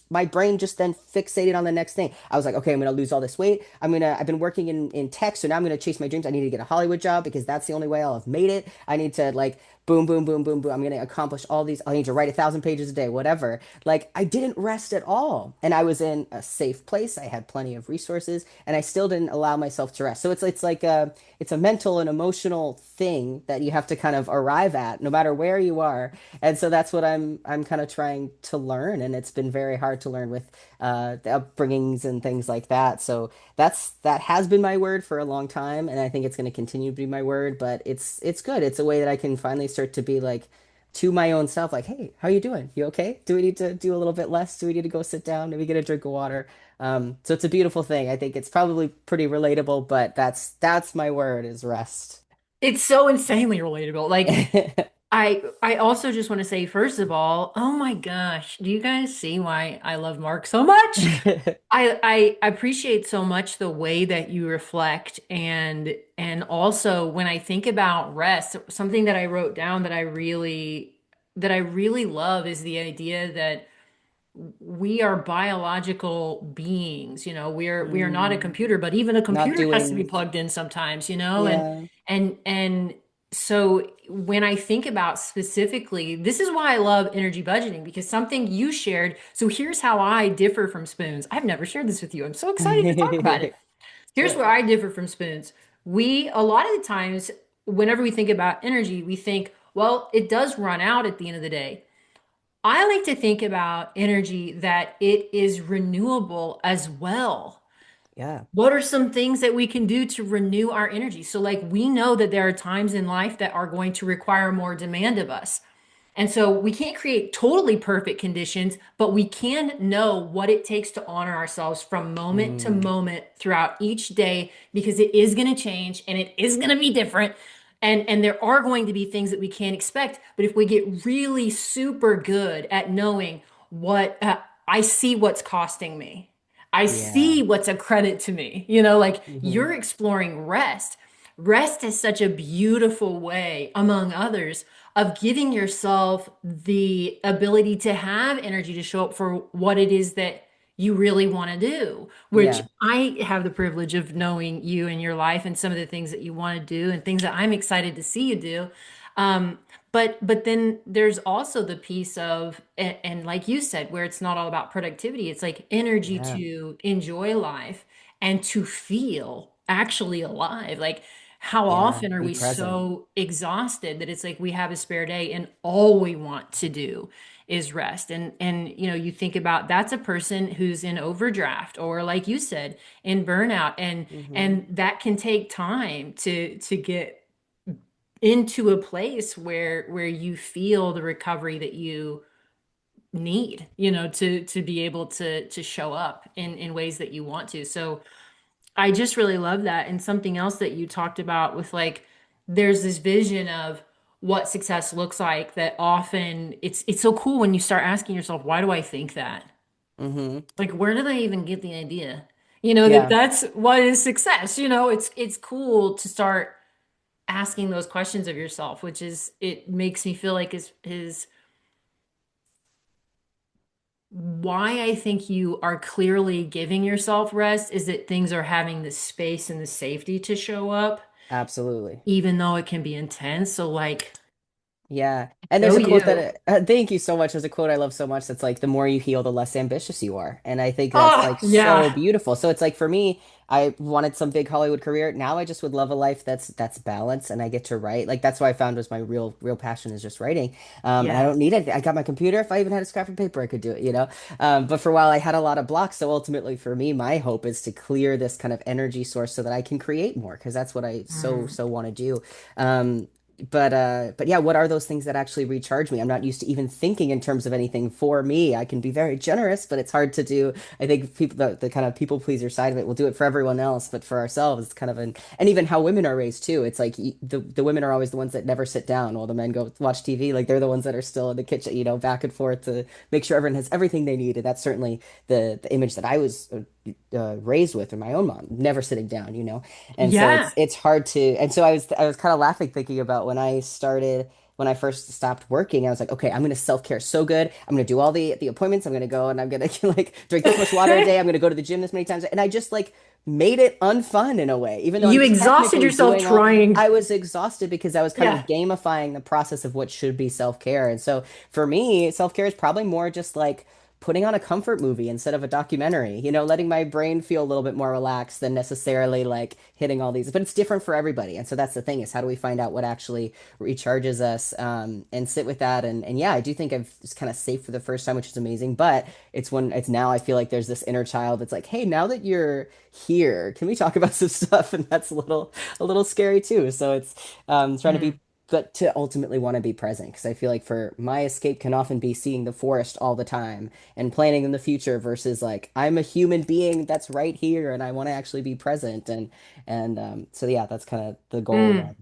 my brain just then fixated on the next thing. I was like, okay, I'm going to lose all this weight. I've been working in tech. So now I'm going to chase my dreams. I need to get a Hollywood job, because that's the only way I'll have made it. I need to like, boom, boom, boom, boom, boom. I'm going to accomplish all these. I need to write 1,000 pages a day, whatever. Like I didn't rest at all. And I was in a safe place. I had plenty of resources, and I still didn't allow myself to rest. So it's a mental and emotional thing that you have to kind of arrive at no matter where you are. And so that's what I'm kind of trying to learn. And it's been very hard to learn with the upbringings and things like that. So that has been my word for a long time, and I think it's going to continue to be my word. But it's good. It's a way that I can finally start to be like, to my own self, like, hey, how you doing? You okay? Do we need to do a little bit less? Do we need to go sit down? Maybe get a drink of water? So it's a beautiful thing. I think it's probably pretty relatable, but that's my word, is rest. It's so insanely relatable. Like I also just want to say, first of all, oh my gosh, do you guys see why I love Mark so much? I appreciate so much the way that you reflect, and also when I think about rest, something that I wrote down that I really love is the idea that we are biological beings. We are not a Mm, computer, but even a not computer has to be doing, plugged in sometimes, and yeah. and so when I think about specifically, this is why I love energy budgeting, because something you shared. So here's how I differ from spoons. I've never shared this with you. I'm so excited to talk about it. Here's where I differ from spoons. We, a lot of the times, whenever we think about energy, we think, well, it does run out at the end of the day. I like to think about energy that it is renewable as well. Yeah. What are some things that we can do to renew our energy? So, like, we know that there are times in life that are going to require more demand of us. And so we can't create totally perfect conditions, but we can know what it takes to honor ourselves from moment to Mm, moment throughout each day, because it is going to change and it is going to be different. And there are going to be things that we can't expect. But if we get really super good at knowing what I see what's costing me, I yeah. see what's a credit to me, you know, like Hmm. you're exploring rest. Rest is such a beautiful way, among others, of giving yourself the ability to have energy to show up for what it is that you really want to do, which Yeah. I have the privilege of knowing you and your life and some of the things that you want to do and things that I'm excited to see you do. But then there's also the piece of and like you said, where it's not all about productivity, it's like energy Yeah. to enjoy life and to feel actually alive. Like how Yeah. often are Be we present. so exhausted that it's like we have a spare day and all we want to do is rest? And you know, you think about that's a person who's in overdraft or like you said, in burnout, Hmm. and that can take time to get into a place where you feel the recovery that you need, you know, to be able to show up in ways that you want to. So I just really love that. And something else that you talked about with like, there's this vision of what success looks like that often it's so cool when you start asking yourself, why do I think that? Hmm. Like, where did I even get the idea? You know, that Yeah. that's what is success. You know, it's cool to start asking those questions of yourself, which is it makes me feel like is why I think you are clearly giving yourself rest is that things are having the space and the safety to show up, Absolutely. even though it can be intense. So like, Yeah. And there's go a quote you. that, thank you so much. There's a quote I love so much that's like, the more you heal, the less ambitious you are. And I think that's Oh, like so yeah. beautiful. So it's like for me, I wanted some big Hollywood career. Now I just would love a life that's balanced and I get to write. Like that's what I found was my real passion is just writing. And I Yeah. don't need it. I got my computer. If I even had a scrap of paper, I could do it, you know? But for a while I had a lot of blocks. So ultimately for me, my hope is to clear this kind of energy source so that I can create more because that's what I Mm. so want to do. Um, but yeah, what are those things that actually recharge me? I'm not used to even thinking in terms of anything for me. I can be very generous, but it's hard to do. I think people, the kind of people pleaser side of it, will do it for everyone else, but for ourselves, it's kind of an, and even how women are raised too. It's like the women are always the ones that never sit down while the men go watch TV. Like they're the ones that are still in the kitchen, you know, back and forth to make sure everyone has everything they need. And that's certainly the image that I was raised with, in my own mom, never sitting down, you know. And so Yeah. it's hard to, and so I was kind of laughing thinking about when I first stopped working. I was like, okay, I'm gonna self-care so good. I'm gonna do all the appointments. I'm gonna go and I'm gonna like drink this much water a day. I'm gonna go to the gym this many times. And I just like made it unfun in a way, even though I'm You exhausted technically yourself doing all. I trying. was exhausted because I was kind of Yeah. gamifying the process of what should be self-care. And so for me, self-care is probably more just like putting on a comfort movie instead of a documentary, you know, letting my brain feel a little bit more relaxed than necessarily like hitting all these. But it's different for everybody. And so that's the thing is how do we find out what actually recharges us and sit with that? And yeah, I do think I've just kind of safe for the first time, which is amazing. But it's when it's now I feel like there's this inner child that's like, hey, now that you're here, can we talk about some stuff? And that's a little scary too. So it's trying to Mm. be but to ultimately want to be present because I feel like for my escape can often be seeing the forest all the time and planning in the future versus like I'm a human being that's right here and I want to actually be present and so yeah, that's kind of the goal Mm. then.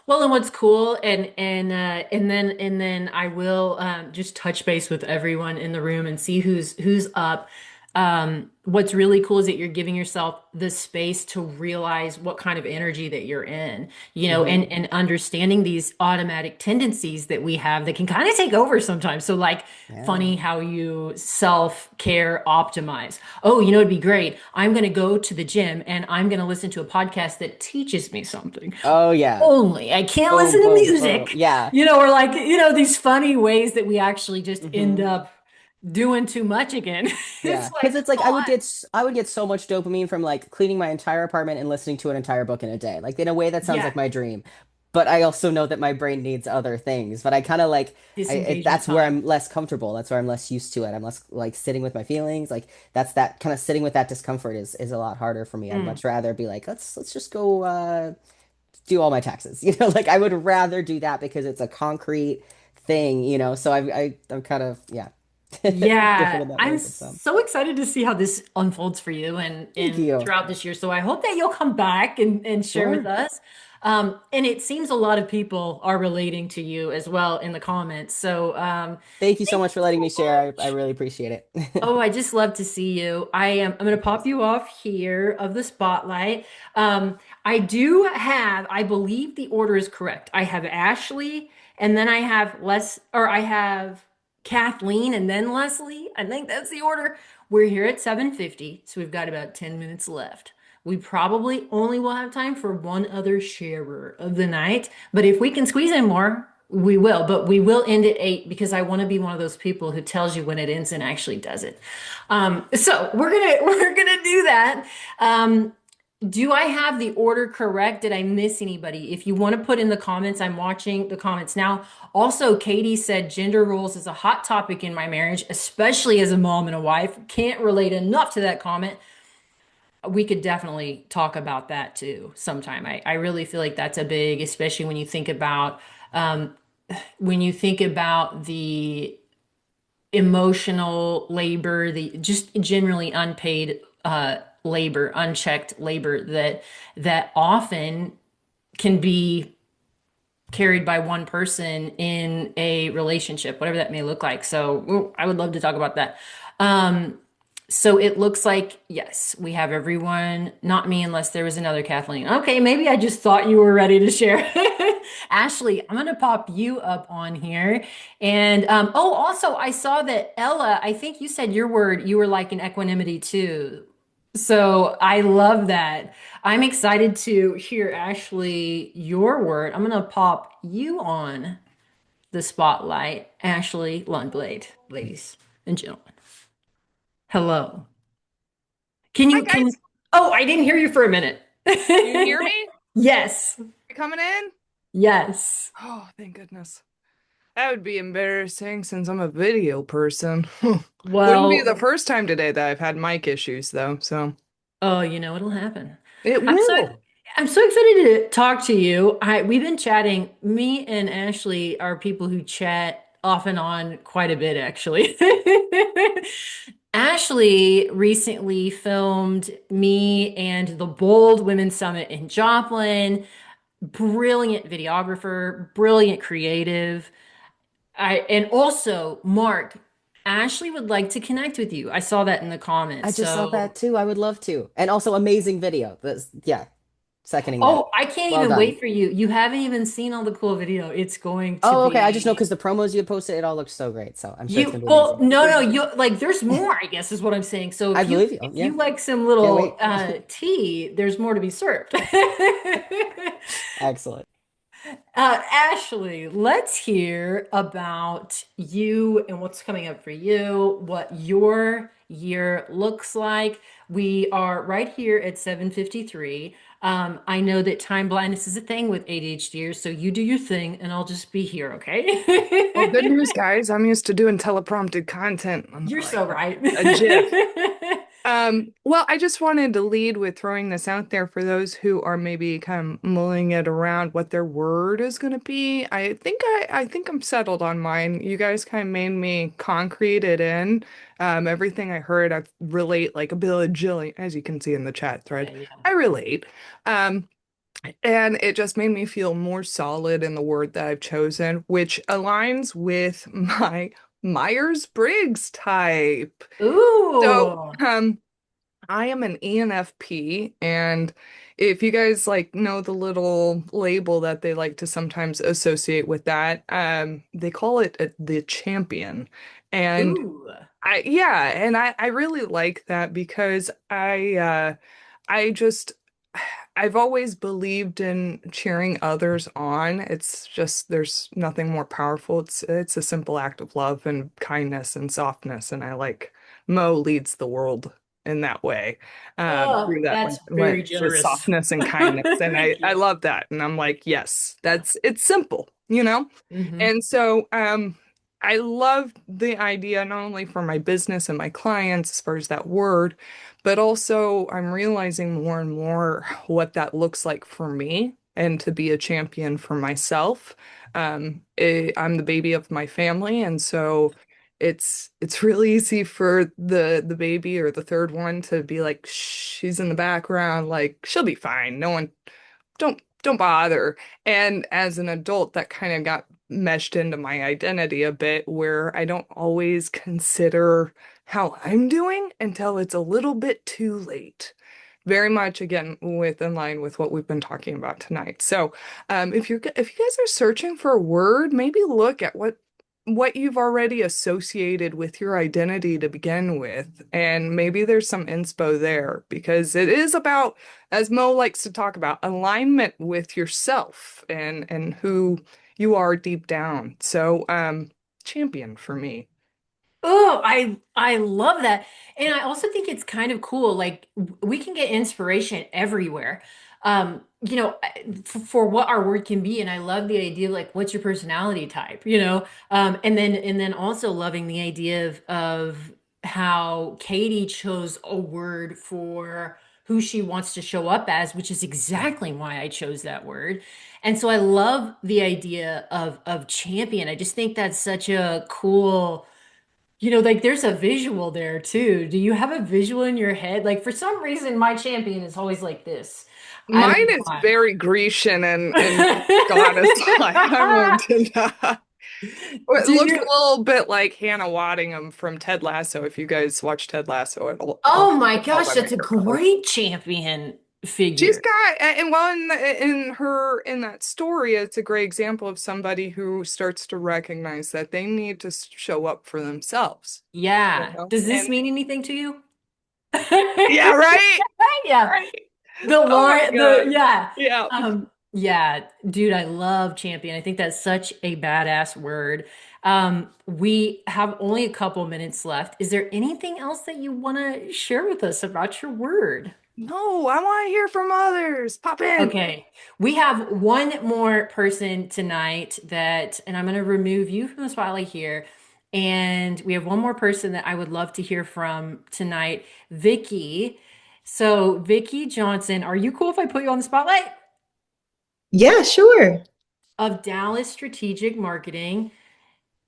Well, and what's cool, and then I will just touch base with everyone in the room and see who's up. What's really cool is that you're giving yourself the space to realize what kind of energy that you're in, you know, Hmm. and understanding these automatic tendencies that we have that can kind of take over sometimes. So, like, Yeah. funny how you self-care optimize. Oh, you know, it'd be great. I'm going to go to the gym and I'm going to listen to a podcast that teaches me something Oh yeah. only. I can't Boom, listen to boom, boom. music, Yeah. you know, or like, you know, these funny ways that we actually just end Hmm. up doing too much again. Yeah, It's because like, it's come like on. I would get so much dopamine from like cleaning my entire apartment and listening to an entire book in a day. Like in a way that sounds like Yeah, my dream. But I also know that my brain needs other things. But I kind of like disengagement that's where time. I'm less comfortable. That's where I'm less used to it. I'm less like sitting with my feelings. Like that's that kind of sitting with that discomfort is a lot harder for me. I'd Mm. much rather be like let's just go do all my taxes. You know, like I would rather do that because it's a concrete thing, you know. So I'm kind of, yeah, different Yeah, in that I'm way, but some. so excited to see how this unfolds for you Thank and you. throughout this year. So I hope that you'll come back and share with Sure. us. And it seems a lot of people are relating to you as well in the comments. So Thank you so thank much you for letting so me share. I much. really appreciate it. Oh, I just love to see you. I'm gonna Of pop course. you off here of the spotlight. I do have, I believe the order is correct. I have Ashley, and then I have I have Kathleen and then Leslie. I think that's the order. We're here at 7:50, so we've got about 10 minutes left. We probably only will have time for one other sharer of the night, but if we can squeeze in more, we will. But we will end at 8 because I want to be one of those people who tells you when it ends and actually does it. So we're gonna do that. Um, do I have the order correct? Did I miss anybody? If you want to put in the comments, I'm watching the comments now. Also, Katie said gender roles is a hot topic in my marriage, especially as a mom and a wife. Can't relate enough to that comment. We could definitely talk about that too sometime. I really feel like that's a big, especially um, when you think about the emotional labor, the just generally unpaid labor, unchecked labor that often can be carried by one person in a relationship, whatever that may look like. So I would love to talk about that. So it looks like, yes, we have everyone, not me, unless there was another Kathleen. Okay, maybe I just thought you were ready to share. Ashley, I'm going to pop you up on here. And oh, also, I saw that Ella, I think you said your word, you were like in equanimity too. So I love that. I'm excited to hear, Ashley, your word. I'm going to pop you on the spotlight, Ashley Lundblade, ladies and gentlemen. Hello. Can Hi you guys, can Oh, I didn't hear you for a minute. you hear me? Yes. You coming in? Yes. Oh, thank goodness. That would be embarrassing since I'm a video person. Wouldn't be the Well, first time today that I've had mic issues though, so oh, you know it'll happen. it I'm so will. I'm so excited to talk to you. We've been chatting. Me and Ashley are people who chat off and on quite a bit, actually. Ashley recently filmed me and the Bold Women's Summit in Joplin. Brilliant videographer, brilliant creative. And also, Mark, Ashley would like to connect with you. I saw that in the I comments. just saw So, that too. I would love to. And also amazing video. That's, yeah, seconding that. oh, I can't Well even done. wait for you. You haven't even seen all the cool video. It's going to Oh, okay. I just know be because the promos you posted, it all looks so great. So I'm sure it's you. gonna be Well, amazing. no, no, you like. There's more. I guess is what I'm saying. So I if you believe you. if Yeah. you like some Can't little wait. tea, there's more to be served. Excellent. Ashley, let's hear about you and what's coming up for you, what your year looks like. We are right here at 7:53. I know that time blindness is a thing with ADHDers, so you do your thing and I'll just be here, Well, good okay? news, guys. I'm used to doing teleprompted content. I'm You're like so right. a GIF. Well, I just wanted to lead with throwing this out there for those who are maybe kind of mulling it around what their word is going to be. I think I'm settled on mine. You guys kind of made me concrete it in. Everything I heard, I relate like a bajillion, as you can see in the chat thread. Yeah, I relate. Um, and it just made me feel more solid in the word that I've chosen, which aligns with my Myers-Briggs type. yeah. So, Ooh. I am an ENFP, and if you guys like know the little label that they like to sometimes associate with that, they call it the champion. And Ooh. yeah, and I really like that because I just I've always believed in cheering others on. It's just there's nothing more powerful. It's a simple act of love and kindness and softness, and I like Mo leads the world in that way. Oh, Through that that's very lens of generous. softness and kindness. And Thank I you. love that. And I'm like, yes, that's it's simple, you know? Hmm. And so I love the idea not only for my business and my clients as far as that word, but also I'm realizing more and more what that looks like for me. and to be a champion for myself. I'm the baby of my family, and so it's really easy for the baby or the third one to be like, "Shh, she's in the background, like she'll be fine. No one, don't bother." And as an adult, that kind of got meshed into my identity a bit, where I don't always consider how I'm doing until it's a little bit too late. Very much again with in line with what we've been talking about tonight. So, if you guys are searching for a word, maybe look at what you've already associated with your identity to begin with, and maybe there's some inspo there, because it is about, as Mo likes to talk about, alignment with yourself and who you are deep down. So, champion for me. Oh, I love that. And I also think it's kind of cool. Like we can get inspiration everywhere. For what our word can be. And I love the idea, like, what's your personality type, and then also loving the idea of how Katie chose a word for who she wants to show up as, which is exactly why I chose that word. And so I love the idea of champion. I just think that's such a cool, like there's a visual there too. Do you have a visual in your head? Like for some reason, my champion is always like this. I don't Mine know is why. very Grecian and goddess-like. I won't deny. It Do looks a you? little bit like Hannah Waddingham from Ted Lasso. If you guys watch Ted Lasso, I'll Oh my tell gosh, by that's a my color. great champion She's figure. got, and well, in that story, it's a great example of somebody who starts to recognize that they need to show up for themselves. You Yeah. know? Does this And mean anything to you? yeah, right, Yeah. right. The Oh my line, God, yeah. yeah. Yeah, dude, I love champion. I think that's such a badass word. We have only a couple minutes left. Is there anything else that you want to share with us about your word? No, I want to hear from others. Pop in. Okay, we have one more person tonight and I'm going to remove you from the spotlight here. And we have one more person that I would love to hear from tonight, Vicky. So, Vicky Johnson, are you cool if I put you on the spotlight? Yeah, sure. Of Dallas Strategic Marketing.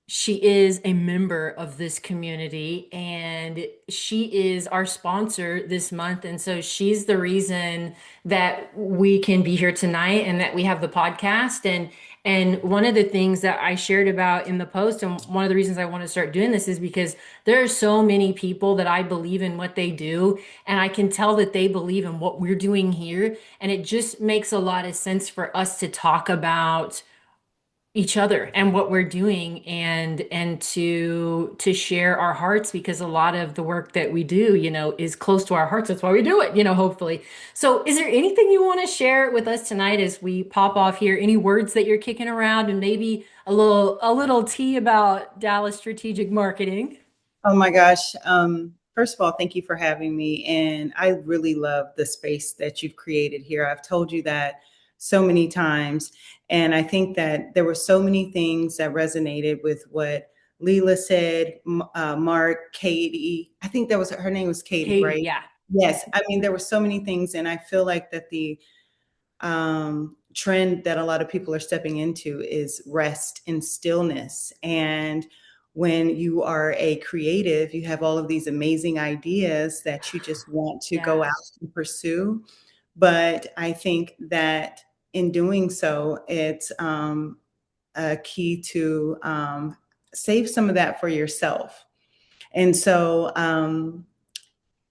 She is a member of this community and she is our sponsor this month. And so she's the reason that we can be here tonight and that we have the podcast. And one of the things that I shared about in the post, and one of the reasons I want to start doing this is because there are so many people that I believe in what they do, and I can tell that they believe in what we're doing here. And it just makes a lot of sense for us to talk about each other and what we're doing and to share our hearts, because a lot of the work that we do, is close to our hearts. That's why we do it, hopefully. So is there anything you want to share with us tonight as we pop off here? Any words that you're kicking around, and maybe a little tea about Dallas Strategic Marketing? Oh my gosh. First of all, thank you for having me. And I really love the space that you've created here. I've told you that so many times. And I think that there were so many things that resonated with what Lela said, Mark, Katie. I think that was her name was Katie, Katie, right? yeah. Yes. I mean, there were so many things. And I feel like that the trend that a lot of people are stepping into is rest and stillness. And when you are a creative, you have all of these amazing ideas that you just want to go Yeah. out and pursue. But I think that in doing so, it's a key to save some of that for yourself. And so,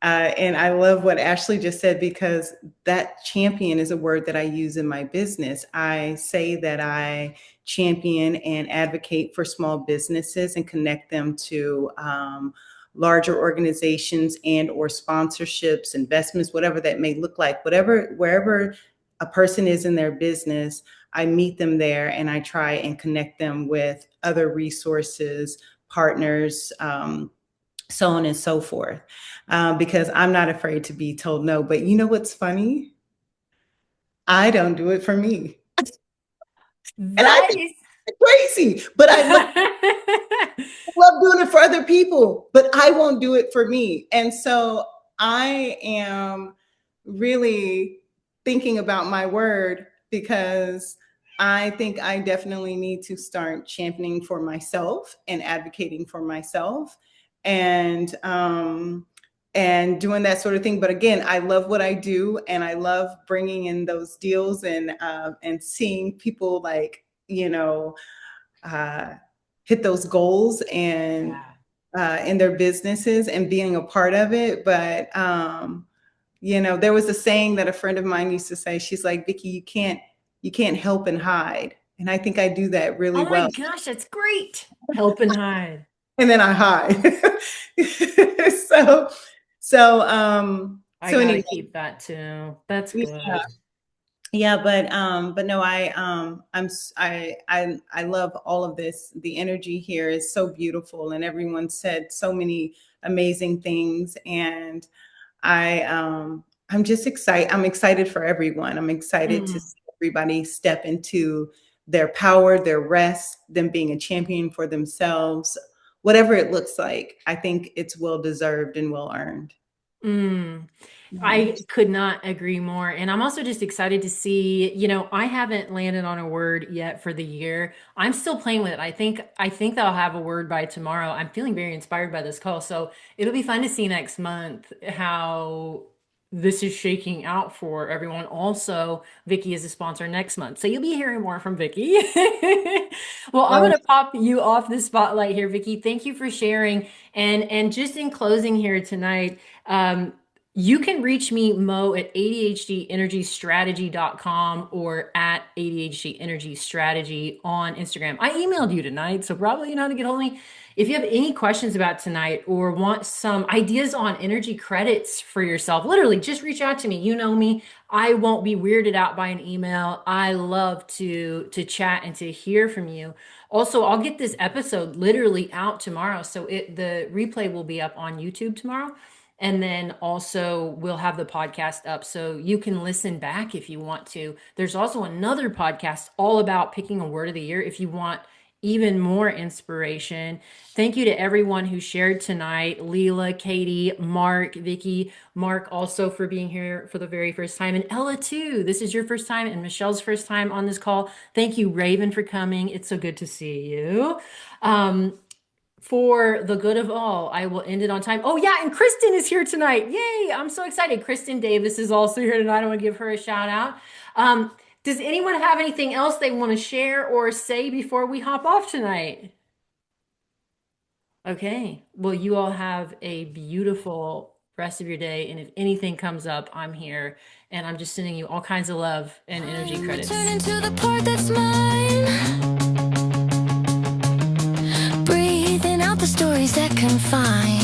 and I love what Ashley just said, because that champion is a word that I use in my business. I say that I champion and advocate for small businesses and connect them to larger organizations and or sponsorships, investments, whatever that may look like, wherever a person is in their business, I meet them there and I try and connect them with other resources, partners, so on and so forth, because I'm not afraid to be told no. But you know what's funny? I don't do it for me. And I That think is it's crazy, but love doing it for other people, but I won't do it for me. And so I am really thinking about my word. because I think I definitely need to start championing for myself and advocating for myself, and doing that sort of thing. But again, I love what I do, and I love bringing in those deals and seeing people like, hit those goals and in their businesses and being a part of it. But there was a saying that a friend of mine used to say. She's like, Vicki, you can't help and hide. And I think I do that really well. Oh my gosh, that's great. Help and hide. And then I hide. I gotta keep that too. That's good. Yeah, but no, I love all of this. The energy here is so beautiful, and everyone said so many amazing things, and I'm just excited. I'm excited for everyone. I'm excited to see everybody step into their power, their rest, them being a champion for themselves, whatever it looks like. I think it's well deserved and well earned. I could not agree more. And I'm also just excited to see, I haven't landed on a word yet for the year. I'm still playing with it. I think that I'll have a word by tomorrow. I'm feeling very inspired by this call. So it'll be fun to see next month how this is shaking out for everyone. Also, Vicki is a sponsor next month. So you'll be hearing more from Vicki. Well, I'm going to pop you off the spotlight here, Vicki. Thank you for sharing. And just in closing here tonight, you can reach me, Mo, at ADHDenergystrategy.com or at ADHD Energy Strategy on Instagram. I emailed you tonight, so probably you know how to get hold of me. If you have any questions about tonight or want some ideas on energy credits for yourself, literally just reach out to me. You know me. I won't be weirded out by an email. I love to chat and to hear from you. Also, I'll get this episode literally out tomorrow. So the replay will be up on YouTube tomorrow. And then also we'll have the podcast up so you can listen back if you want to. There's also another podcast all about picking a word of the year if you want even more inspiration. Thank you to everyone who shared tonight. Lela, Katie, Mark, Vicki, Mark also for being here for the very first time. And Ella too. This is your first time and Michelle's first time on this call. Thank you, Raven, for coming. It's so good to see you. For the good of all, I will end it on time. Oh yeah, and Kristen is here tonight. Yay, I'm so excited. Kristen Davis is also here tonight. I want to give her a shout out. Does anyone have anything else they want to share or say before we hop off tonight? Okay, well, you all have a beautiful rest of your day. And if anything comes up, I'm here. And I'm just sending you all kinds of love and energy credits. Turn into the part that's mine. Breathing out the stories that confine.